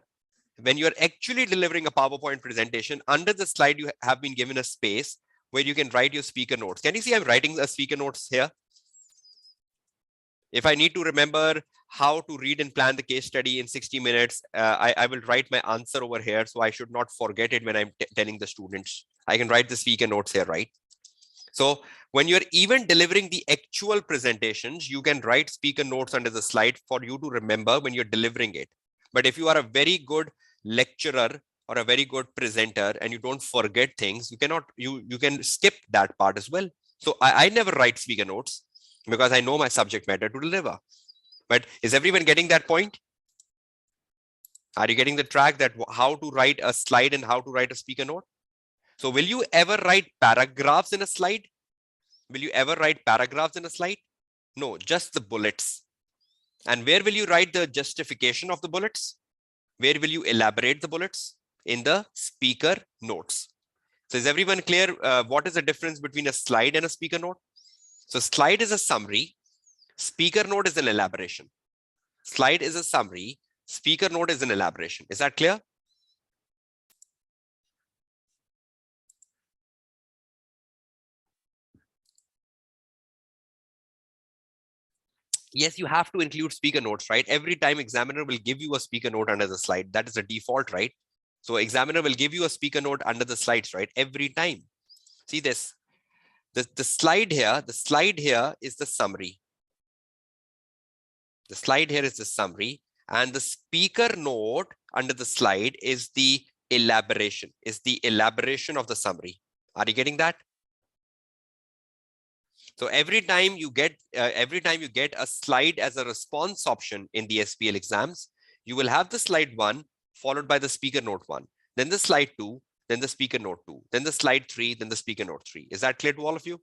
When you're actually delivering a PowerPoint presentation, under the slide you have been given a space where you can write your speaker notes. Can you see I'm writing the speaker notes here? If I need to remember how to read and plan the case study in 60 minutes, I will write my answer over here. So I should not forget it when I'm telling the students. I can write the speaker notes here, right? So when you're even delivering the actual presentations, you can write speaker notes under the slide for you to remember when you're delivering it. But if you are a very good lecturer or a very good presenter and you don't forget things, you can skip that part as well. So I never write speaker notes because I know my subject matter to deliver. But is everyone getting that point? Are you getting the track that how to write a slide and how to write a speaker note? So will you ever write paragraphs in a slide? Will you ever write paragraphs in a slide? No, just the bullets. And where will you write the justification of the bullets? Where will you elaborate the bullets? In the speaker notes. So is everyone clear what is the difference between a slide and a speaker note? So slide is a summary. Speaker note is an elaboration. Slide is a summary. Speaker note is an elaboration. Is that clear? Yes, you have to include speaker notes, right? Every time examiner will give you a speaker note under the slide. That is a default, right? So examiner will give you a speaker note under the slides, right? Every time. See this. The slide here is the summary. The slide here is the summary, and the speaker note under the slide is the elaboration, of the summary. Are you getting that? So every time you get a slide as a response option in the SBL exams, you will have the slide 1 followed by the speaker note 1, then the slide 2, then the speaker note 2, then the slide 3, then the speaker note 3. Is that clear to all of you?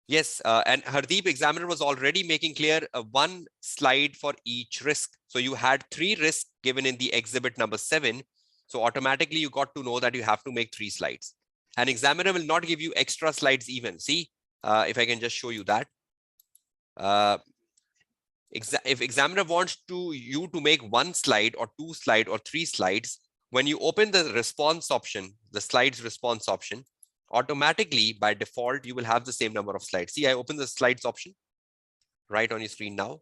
Yes, and Hardeep, examiner was already making clear one slide for each risk. So you had 3 risks given in the exhibit number 7. So automatically you got to know that you have to make 3 slides. An examiner will not give you extra slides even. See, if I can just show you that. If examiner wants you to make 1 slide or 2 slide or 3 slides, when you open the response option, the slides response option, automatically by default, you will have the same number of slides. See, I open the slides option right on your screen now.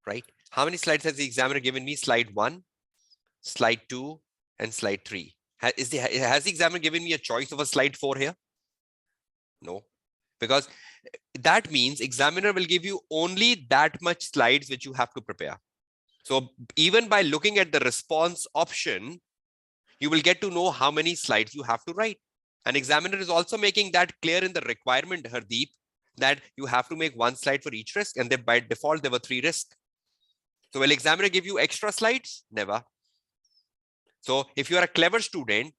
Right? How many slides has the examiner given me? Slide 1, slide 2, and slide 3. Has the examiner given me a choice of a slide 4 here? No, because that means examiner will give you only that much slides which you have to prepare. So even by looking at the response option, you will get to know how many slides you have to write. An examiner is also making that clear in the requirement, Hardeep, that you have to make 1 slide for each risk, and then by default there were 3 risks. So will examiner give you extra slides? Never. So if you are a clever student,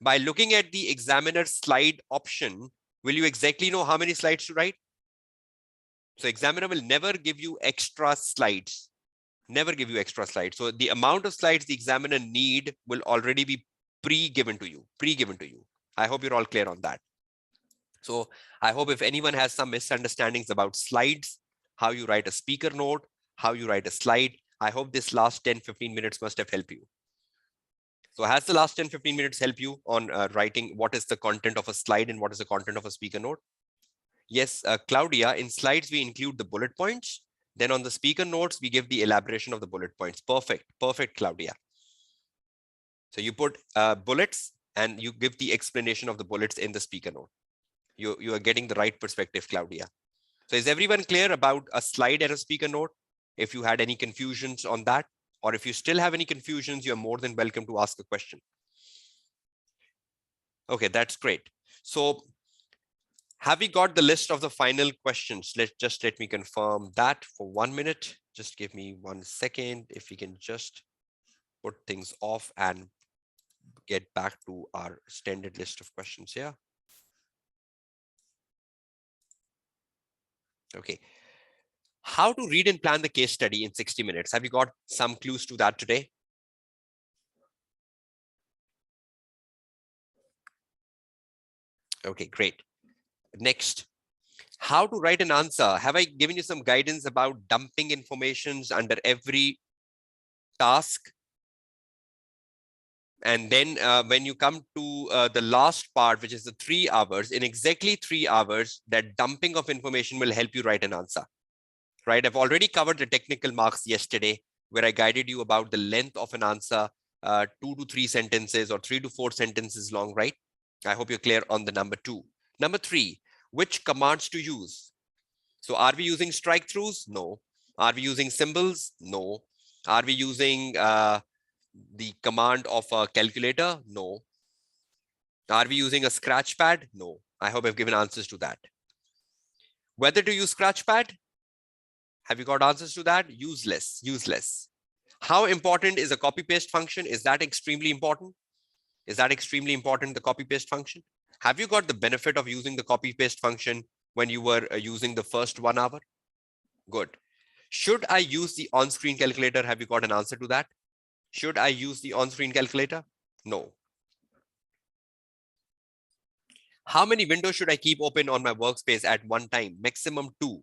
by looking at the examiner slide option, will you exactly know how many slides to write? So examiner will never give you extra slides. Never give you extra slides. So the amount of slides the examiner need will already be pre-given to you. I hope you're all clear on that. So I hope if anyone has some misunderstandings about slides, how you write a speaker note, how you write a slide, I hope this last 10-15 minutes must have helped you. So has the last 10-15 minutes help you on writing what is the content of a slide and what is the content of a speaker note? Yes, Claudia, in slides, we include the bullet points. Then on the speaker notes, we give the elaboration of the bullet points. Perfect, Claudia. So you put bullets and you give the explanation of the bullets in the speaker note. You are getting the right perspective, Claudia. So is everyone clear about a slide and a speaker note? If you had any confusions on that, or if you still have any confusions, you're more than welcome to ask a question. Okay, that's great. So have we got the list of the final questions? Let me confirm that for 1 minute. Just give me 1 second. If we can just put things off and get back to our standard list of questions here. Okay. How to read and plan the case study in 60 minutes. Have you got some clues to that today? Okay, great. Next, how to write an answer. Have I given you some guidance about dumping informations under every task? And then when you come to the last part, which is the 3 hours, in exactly 3 hours, that dumping of information will help you write an answer, right? I've already covered the technical marks yesterday, where I guided you about the length of an answer, 2 to 3 sentences or 3 to 4 sentences long, right? I hope you're clear on the number 2. Number 3, which commands to use? So are we using strike throughs? No. Are we using symbols? No. Are we using the command of a calculator? No. Are we using a scratch pad? No. I hope I've given answers to that. Whether to use scratch pad? Have you got answers to that? Useless, useless. How important is a copy paste function? Is that extremely important? Is that extremely important, the copy paste function? Have you got the benefit of using the copy paste function when you were using the first 1 hour? Good. Should I use the on-screen calculator? Have you got an answer to that? Should I use the on-screen calculator? No. How many windows should I keep open on my workspace at one time? Maximum 2.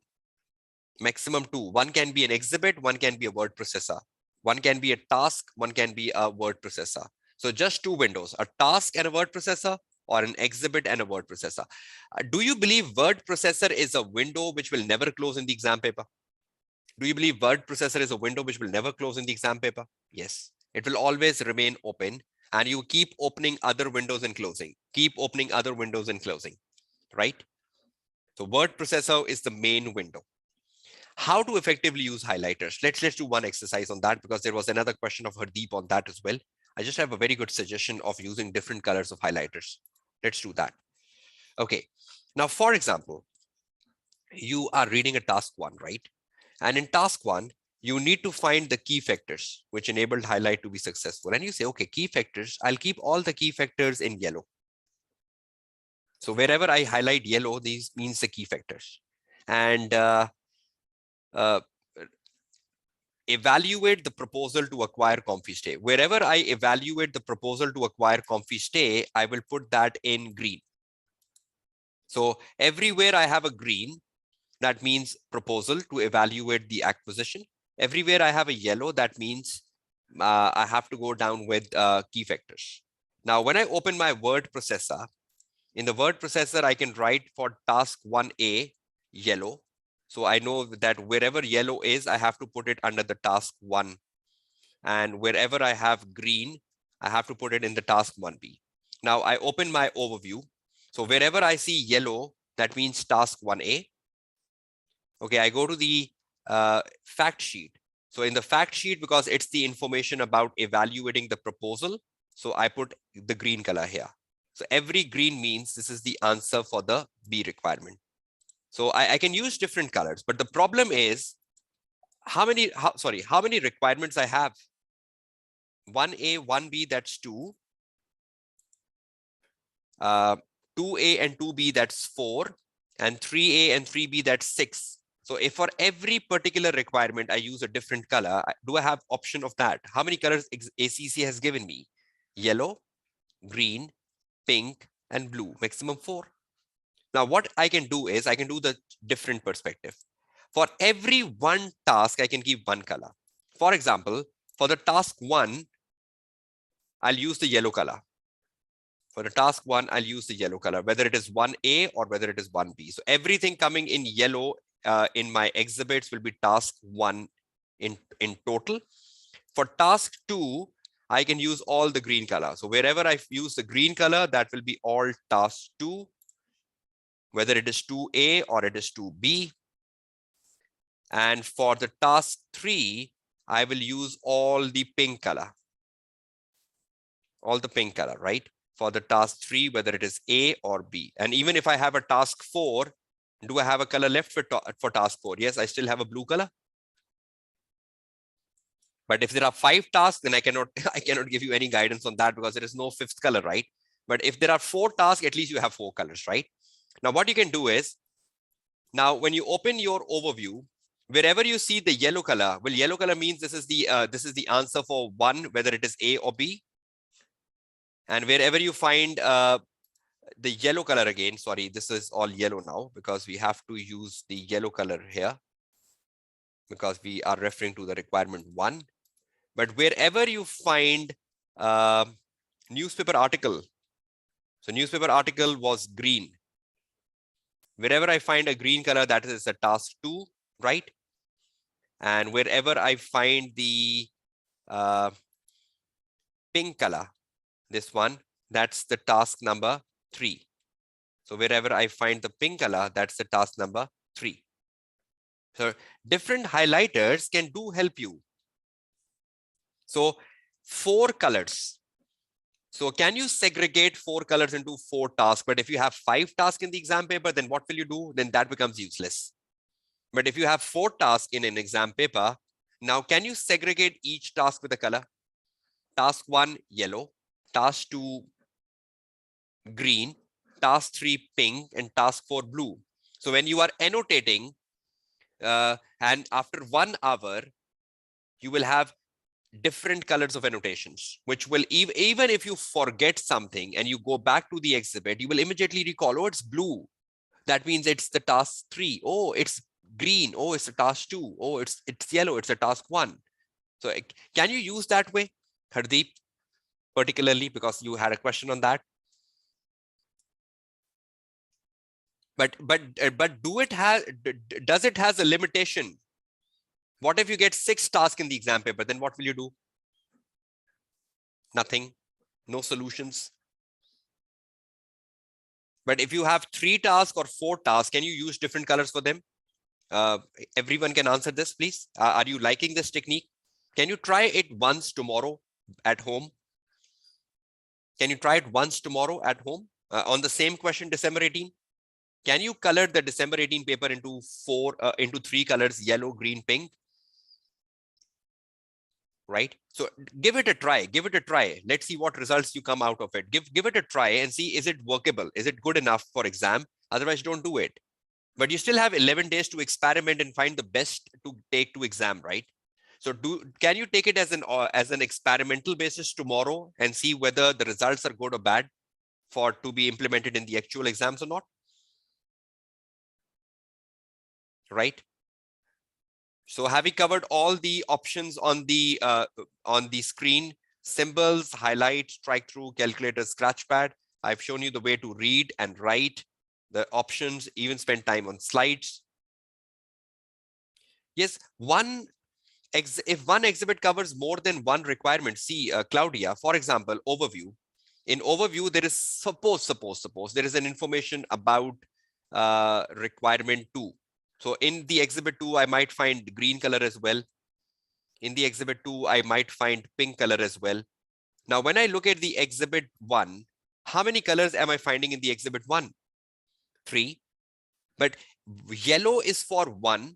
Maximum 2. One can be an exhibit, one can be a word processor. One can be a task, one can be a word processor. So just 2 windows, a task and a word processor, or an exhibit and a word processor. Do you believe word processor is a window which will never close in the exam paper? Do you believe word processor is a window which will never close in the exam paper? Yes, it will always remain open, and you keep opening other windows and closing, keep opening other windows and closing, right? So word processor is the main window. How to effectively use highlighters? Let's do one exercise on that, because there was another question of Hardeep on that as well. I just have a very good suggestion of using different colors of highlighters. Let's do that. Okay. Now, for example, you are reading a task 1, right? And in task 1, you need to find the key factors which enabled highlight to be successful. And you say, okay, key factors, I'll keep all the key factors in yellow. So wherever I highlight yellow, these means the key factors. And evaluate the proposal to acquire ComfyStay. Wherever I evaluate the proposal to acquire ComfyStay, I will put that in green. So everywhere I have a green, that means proposal to evaluate the acquisition. Everywhere I have a yellow, that means I have to go down with key factors. Now, when I open my word processor, in the word processor, I can write for task 1A, yellow. So I know that wherever yellow is, I have to put it under the task 1. And wherever I have green, I have to put it in the task 1B. Now I open my overview. So wherever I see yellow, that means task 1A. Okay, I go to the fact sheet. So in the fact sheet, because it's the information about evaluating the proposal, so I put the green color here. So every green means this is the answer for the B requirement. So I can use different colors, but the problem is how many requirements I have? 1A, 1B, that's 2. 2A and 2B, that's 4. And 3A and 3B, that's 6. So if for every particular requirement I use a different color, do I have option of that? How many colors ACC has given me? Yellow, green, pink, and blue, maximum 4. Now what I can do is I can do the different perspective. For every one task, I can give one color. For example, for the task 1, I'll use the yellow color. For the task 1, I'll use the yellow color, whether it is 1A or whether it is 1B. So everything coming in yellow in my exhibits will be task 1 in total. For task 2, I can use all the green color. So wherever I use the green color, that will be all task 2, whether it is 2A or it is 2B. And for the task 3, I will use all the pink color. All the pink color, right? For the task 3, whether it is A or B. And even if I have a task 4, do I have a color left for task 4? Yes, I still have a blue color. But if there are 5 tasks, then I cannot give you any guidance on that, because there is no 5th color, right? But if there are 4 tasks, at least you have 4 colors, right? Now what you can do is, now when you open your overview, wherever you see the yellow color, well, yellow color means this is the answer for 1, whether it is A or B. And wherever you find the yellow color again. Sorry, this is all yellow now because we have to use the yellow color here because we are referring to the requirement 1. But wherever you find newspaper article, so newspaper article was green. Wherever I find a green color, that is a task 2, right? And wherever I find the pink color, this one, that's the task number 3. So wherever I find the pink color, that's the task number 3. So different highlighters can do help you. So 4 colors. So can you segregate 4 colors into 4 tasks? But if you have 5 tasks in the exam paper, then what will you do? Then that becomes useless. But if you have 4 tasks in an exam paper, now can you segregate each task with a color? Task 1, yellow. Task 2, green. Task 3, pink. And task 4, blue. So when you are annotating, and after 1 hour, you will have different colors of annotations, which will even if you forget something and you go back to the exhibit, you will immediately recall, oh, it's blue. That means it's the task 3. Oh, it's green. Oh, it's a task 2. Oh, it's yellow. It's a task 1. So can you use that way, Hardeep, particularly because you had a question on that? But does it has a limitation? What if you get 6 tasks in the exam paper? Then what will you do? Nothing. No solutions. But if you have 3 tasks or 4 tasks, can you use different colors for them? Everyone can answer this, please. Are you liking this technique? Can you try it once tomorrow at home? Can you try it once tomorrow at home on the same question, December 18? Can you color the December 18 paper into 3 colors, yellow, green, pink? Right? So give it a try. Give it a try. Let's see what results you come out of it. Give it a try and see, is it workable? Is it good enough for exam? Otherwise, don't do it. But you still have 11 days to experiment and find the best to take to exam, right? So can you take it as an experimental basis tomorrow and see whether the results are good or bad to be implemented in the actual exams or not? Right? So have we covered all the options on the screen? Symbols, highlight, strike through, calculator, scratchpad. I've shown you the way to read and write the options, even spend time on slides. Yes, if one exhibit covers more than one requirement, see Claudia, for example, overview. In overview, there is suppose there is an information about requirement 2. So in the exhibit 2, I might find green color as well. In the exhibit 2, I might find pink color as well. Now, when I look at the exhibit 1, how many colors am I finding in the exhibit 1? 3. But yellow is for 1,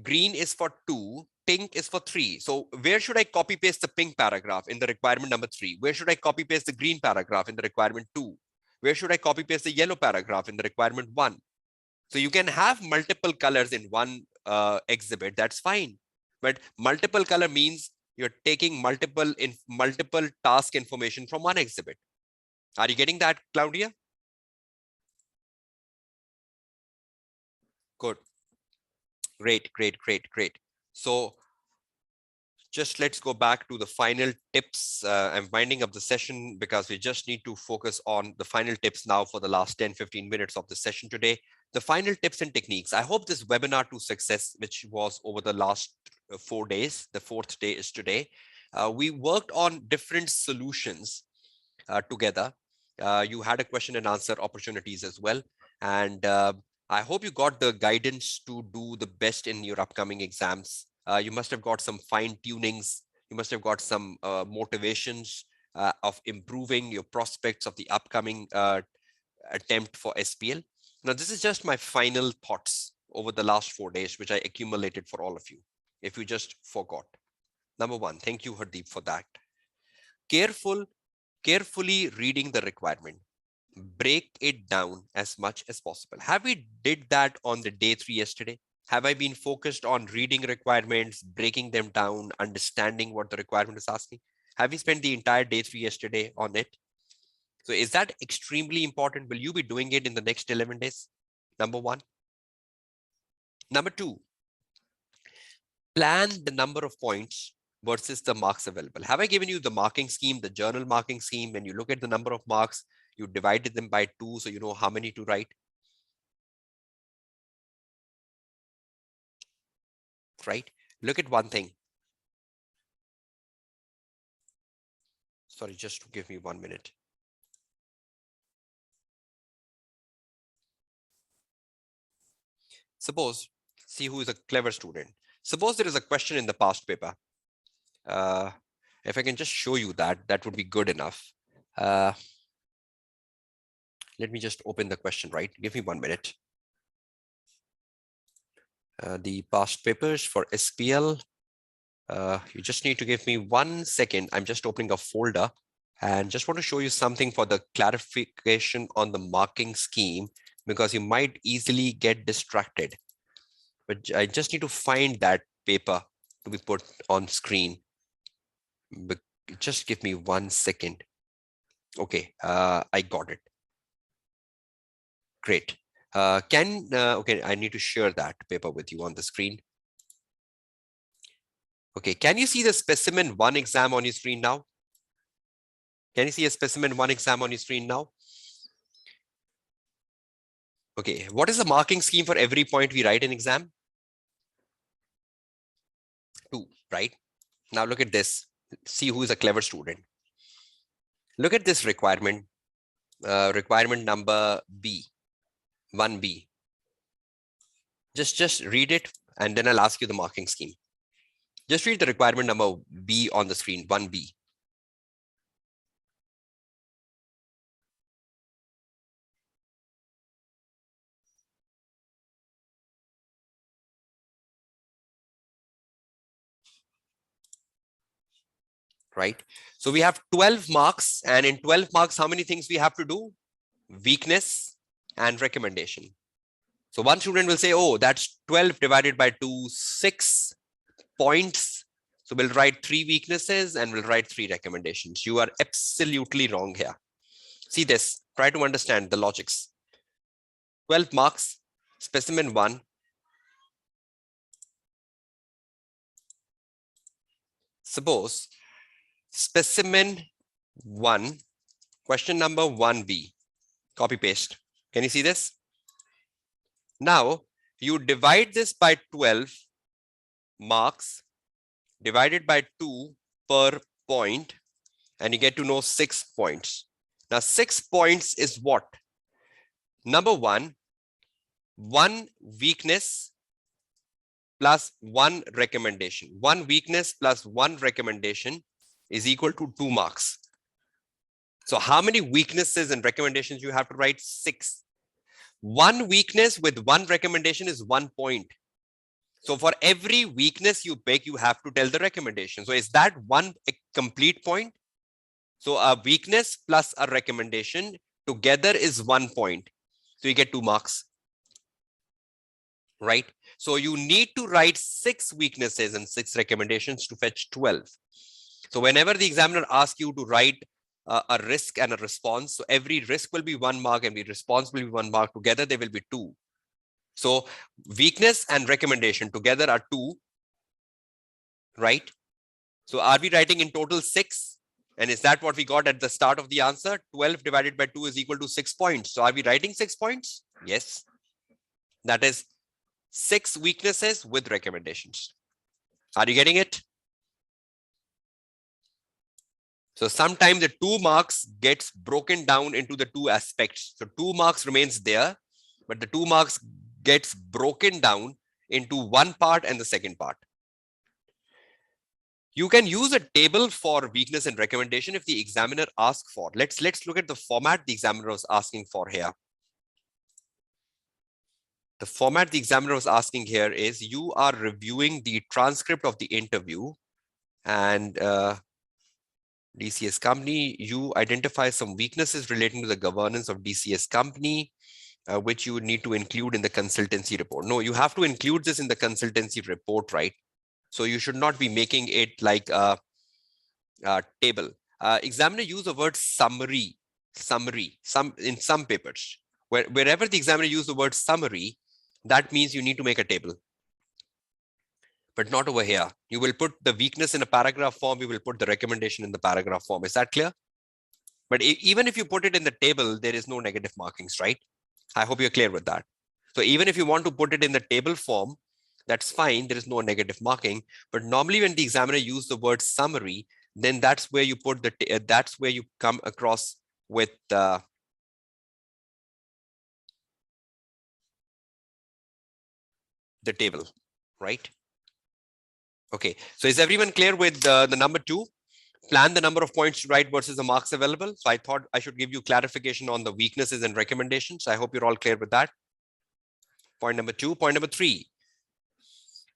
green is for 2, pink is for 3. So where should I copy paste the pink paragraph in the requirement number 3? Where should I copy paste the green paragraph in the requirement 2? Where should I copy paste the yellow paragraph in the requirement 1? So you can have multiple colors in one exhibit, that's fine. But multiple color means you're taking multiple task information from one exhibit. Are you getting that, Claudia? Good. Great. So just let's go back to the final tips. I'm winding up the session because we just need to focus on the final tips now for the last 10-15 minutes of the session today. The final tips and techniques. I hope this webinar to success, which was over the last 4 days, the 4th day is today. We worked on different solutions together. You had a question and answer opportunities as well. And I hope you got the guidance to do the best in your upcoming exams. You must have got some fine tunings. You must have got some motivations of improving your prospects of the upcoming attempt for SBL. Now, this is just my final thoughts over the last 4 days, which I accumulated for all of you, if you just forgot. Number 1, thank you, Hardeep, for that. Carefully reading the requirement. Break it down as much as possible. Have we did that on the day 3 yesterday? Have I been focused on reading requirements, breaking them down, understanding what the requirement is asking? Have we spent the entire day 3 yesterday on it? So is that extremely important? Will you be doing it in the next 11 days? Number one. Number two, plan the number of points versus the marks available. Have I given you the marking scheme, the journal marking scheme? When you look at the number of marks, you divided them by 2, so you know how many to write. Right? Look at one thing. Sorry, just to give me 1 minute. Suppose, see who is a clever student. Suppose there is a question in the past paper. If I can just show you that, that would be good enough. Let me just open the question, right? Give me 1 minute. The past papers for SBL. You just need to give me 1 second. I'm just opening a folder and just want to show you something for the clarification on the marking scheme, because you might easily get distracted. But I just need to find that paper to be put on screen. But just give me 1 second. Okay, I got it. Great. Okay, I need to share that paper with you on the screen. Okay, can you see the specimen 1 exam on your screen now? Can you see a specimen 1 exam on your screen now? Okay, what is the marking scheme for every point we write in exam? 2, right? Now look at this. See who is a clever student. Look at this requirement, requirement number B, 1B. Just read it, and then I'll ask you the marking scheme. Just read the requirement number B on the screen, 1B. Right? So we have 12 marks, and in 12 marks, how many things we have to do? Weakness and recommendation. So one student will say, oh, that's 12 divided by 2, 6 points. So we'll write 3 weaknesses and we'll write 3 recommendations. You are absolutely wrong here. See this, try to understand the logics. 12 marks, specimen 1. Suppose specimen 1, question number 1B, copy paste. Can you see this? Now you divide this by 12 marks divided by 2 per point, and you get to know 6 points. Now 6 points is what? Number 1 weakness plus 1 recommendation. 1 weakness plus 1 recommendation is equal to 2 marks. So how many weaknesses and recommendations you have to write? 6. 1 weakness with 1 recommendation is 1 point. So for every weakness you pick, you have to tell the recommendation. So is that one a complete point? So a weakness plus a recommendation together is 1 point. So you get 2 marks. Right? So you need to write 6 weaknesses and 6 recommendations to fetch 12. So whenever the examiner asks you to write a risk and a response, so every risk will be 1 mark and the response will be 1 mark. Together they will be 2. So weakness and recommendation together are 2, right? So are we writing in total 6? And is that what we got at the start of the answer? 12 divided by 2 is equal to 6 points. So are we writing 6 points? Yes. That is 6 weaknesses with recommendations. Are you getting it? So sometimes the 2 marks gets broken down into the 2 aspects. So 2 marks remains there, but the 2 marks gets broken down into 1 part and the second part. You can use a table for weakness and recommendation if the examiner asks for. Let's look at the format the examiner was asking for here. The format the examiner was asking here is you are reviewing the transcript of the interview, and DCS company, you identify some weaknesses relating to the governance of DCS company, which you would need to include in the consultancy report. No, you have to include this in the consultancy report, right? So you should not be making it like a table. Examiner use the word summary summary, in some papers. Wherever the examiner use the word summary, that means you need to make a table. But not over here. You will put the weakness in a paragraph form, you will put the recommendation in the paragraph form. Is that clear? But even if you put it in the table, there is no negative markings, right? I hope you're clear with that. So even if you want to put it in the table form, that's fine. There is no negative marking. But normally when the examiner use the word summary, then that's where you put that's where you come across with the table, right? Okay, so is everyone clear with the number 2? Plan the number of points to write versus the marks available. So I thought I should give you clarification on the weaknesses and recommendations. I hope you're all clear with that. Point number 2. Point number 3.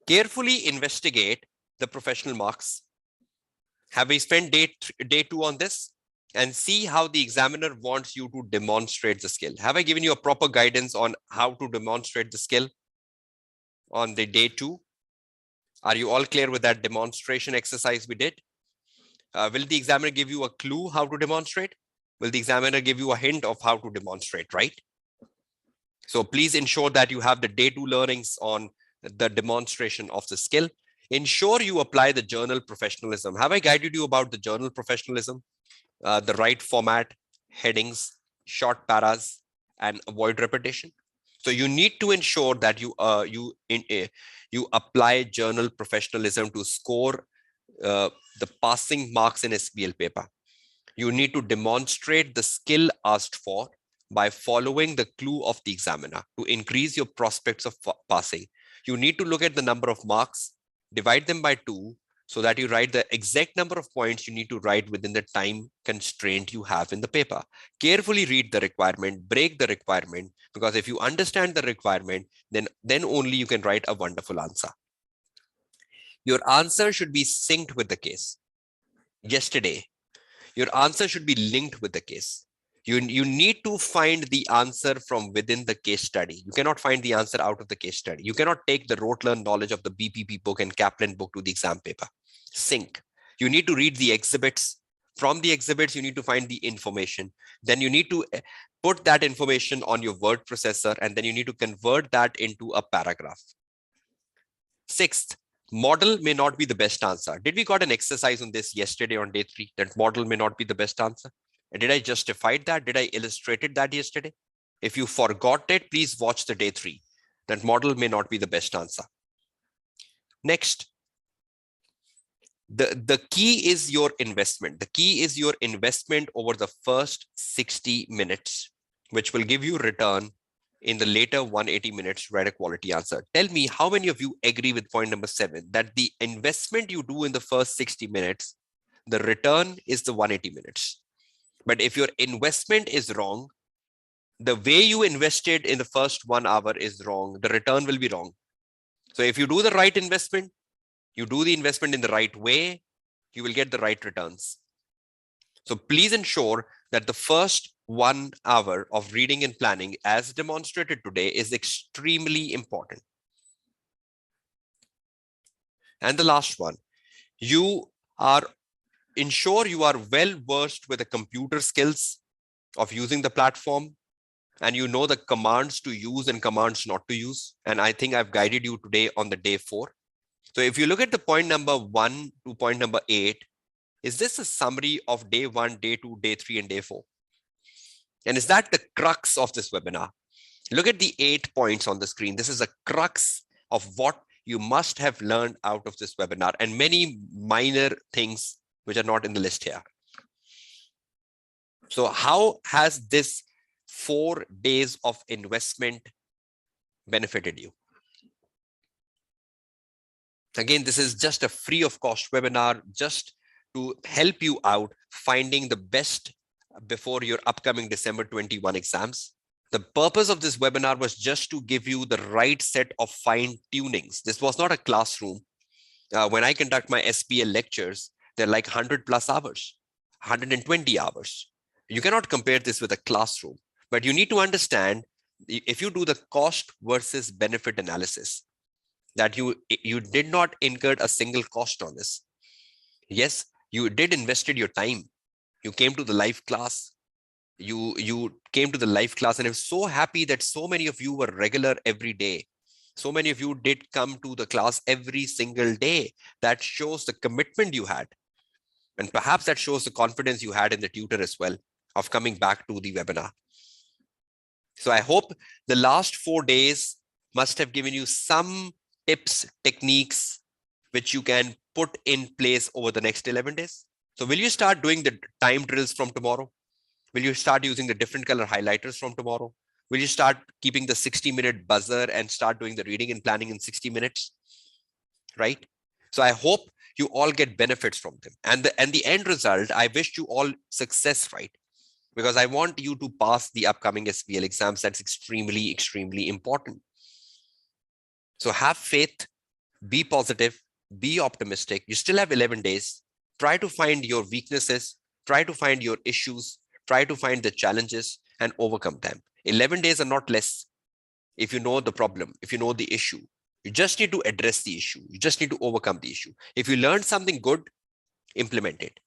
Carefully investigate the professional marks. Have we spent day 2 on this? And see how the examiner wants you to demonstrate the skill. Have I given you a proper guidance on how to demonstrate the skill on the day 2? Are you all clear with that demonstration exercise we did? Will the examiner give you a clue how to demonstrate? Will the examiner give you a hint of how to demonstrate, right? So please ensure that you have the day 2 learnings on the demonstration of the skill. Ensure you apply the journal professionalism. Have I guided you about the journal professionalism? The right format, headings, short paras, and avoid repetition. So you need to ensure that you apply journal professionalism to score the passing marks in SBL paper. You need to demonstrate the skill asked for by following the clue of the examiner to increase your prospects of passing. You need to look at the number of marks, divide them by 2, so that you write the exact number of points you need to write within the time constraint you have in the paper. Carefully read the requirement, break the requirement, because if you understand the requirement, then only you can write a wonderful answer. Your answer should be synced with the case. Yesterday, your answer should be linked with the case. You need to find the answer from within the case study. You cannot find the answer out of the case study. You cannot take the rote learn knowledge of the BPP book and Kaplan book to the exam paper. Sync. You need to read the exhibits. From the exhibits, you need to find the information. Then you need to put that information on your word processor, and then you need to convert that into a paragraph. 6th, model may not be the best answer. Did we got an exercise on this yesterday on day 3, that model may not be the best answer? And did I justify that? Did I illustrated that yesterday? If you forgot it, please watch the day 3. That model may not be the best answer. Next, the key is your investment. The key is your investment over the first 60 minutes, which will give you return in the later 180 minutes to write a quality answer. Tell me, how many of you agree with point number 7, that the investment you do in the first 60 minutes, the return is the 180 minutes. But if your investment is wrong, the way you invested in the first 1 hour is wrong, the return will be wrong. So if you do the right investment, you do the investment in the right way, you will get the right returns. So please ensure that the first 1 hour of reading and planning, as demonstrated today, is extremely important. And the last one, ensure you are well versed with the computer skills of using the platform, and you know the commands to use and commands not to use. And I think I've guided you today on the day 4. So if you look at the point number 1 to point number 8, is this a summary of day 1, day 2, day 3, and day 4? And is that the crux of this webinar? Look at the 8 points on the screen. This is a crux of what you must have learned out of this webinar, and many minor things which are not in the list here. So how has this 4 days of investment benefited you? Again, this is just a free of cost webinar, just to help you out finding the best before your upcoming December 21 exams. The purpose of this webinar was just to give you the right set of fine tunings. This was not a classroom. When I conduct my SBL lectures, they're like 100+ hours, 120 hours. You cannot compare this with a classroom, but you need to understand, if you do the cost versus benefit analysis, that you did not incur a single cost on this. Yes, you did invested your time. You came to the live class. You came to the live class, and I'm so happy that so many of you were regular every day. So many of you did come to the class every single day. That shows the commitment you had. And perhaps that shows the confidence you had in the tutor as well of coming back to the webinar. So I hope the last 4 days must have given you some tips, techniques, which you can put in place over the next 11 days. So will you start doing the time drills from tomorrow? Will you start using the different color highlighters from tomorrow? Will you start keeping the 60-minute buzzer and start doing the reading and planning in 60 minutes? Right? So I hope you all get benefits from them. And the end result, I wish you all success, right? Because I want you to pass the upcoming SBL exams. That's extremely, extremely important. So have faith, be positive, be optimistic. You still have 11 days. Try to find your weaknesses, try to find your issues, try to find the challenges and overcome them. 11 days are not less. If you know the problem, if you know the issue, you just need to address the issue. You just need to overcome the issue. If you learned something good, implement it.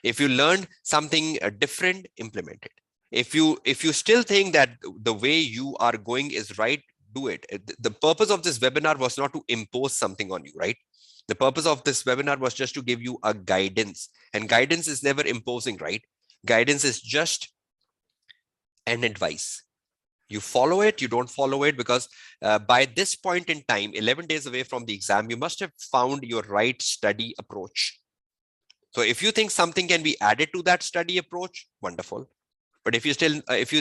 If you learned something different, implement it. If you still think that the way you are going is right, do it. The purpose of this webinar was not to impose something on you, right? The purpose of this webinar was just to give you a guidance, and guidance is never imposing, right? Guidance is just an advice. You follow it, you don't follow it, because by this point in time, 11 days away from the exam, you must have found your right study approach. So if you think something can be added to that study approach, wonderful. But if you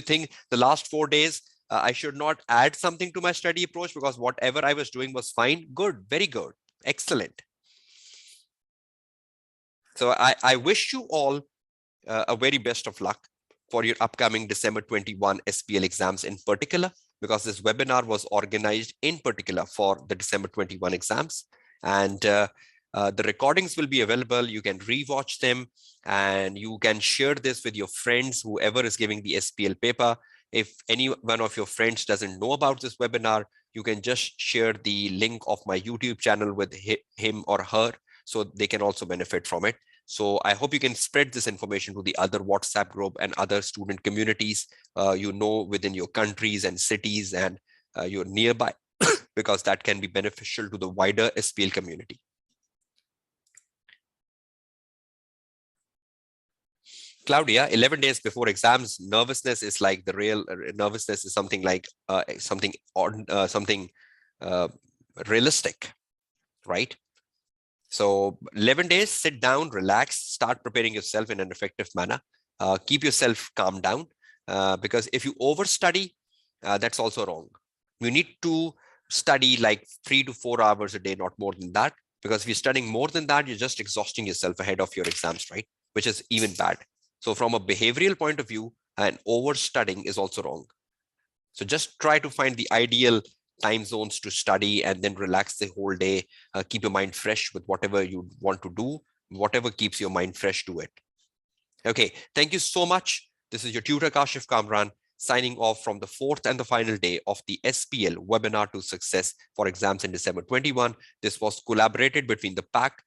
think the last 4 days, I should not add something to my study approach because whatever I was doing was fine, good, very good, excellent. So I wish you all a very best of luck for your upcoming December 21 SBL exams in particular, because this webinar was organized in particular for the December 21 exams. And the recordings will be available. You can rewatch them and you can share this with your friends, whoever is giving the SBL paper. If any one of your friends doesn't know about this webinar, you can just share the link of my YouTube channel with him or her, so they can also benefit from it. So I hope you can spread this information to the other WhatsApp group and other student communities, within your countries and cities and your nearby, because that can be beneficial to the wider SBL community. Claudia, 11 days before exams, nervousness is like the real nervousness is something like something realistic, right? So 11 days, sit down, relax, start preparing yourself in an effective manner. Keep yourself calm down, because if you overstudy, that's also wrong. You need to study like 3 to 4 hours a day, not more than that, because if you're studying more than that, you're just exhausting yourself ahead of your exams, right? Which is even bad. So from a behavioral point of view, and overstudying is also wrong. So just try to find the ideal time zones to study and then relax the whole day. Keep your mind fresh with whatever you want to do, whatever keeps your mind fresh to it. Okay, thank you so much. This is your tutor Kashif Kamran signing off from the 4th and the final day of the SBL Webinar to Success for exams in December 21. This was collaborated between the PAC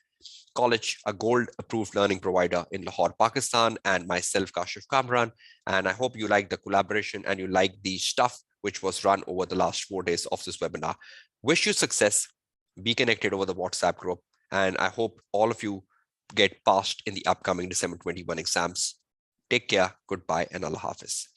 College, a gold approved learning provider in Lahore, Pakistan, and myself, Kashif Kamran. And I hope you like the collaboration and you like the stuff which was run over the last 4 days of this webinar. Wish you success. Be connected over the WhatsApp group. And I hope all of you get passed in the upcoming December 21 exams. Take care. Goodbye and Allah Hafiz.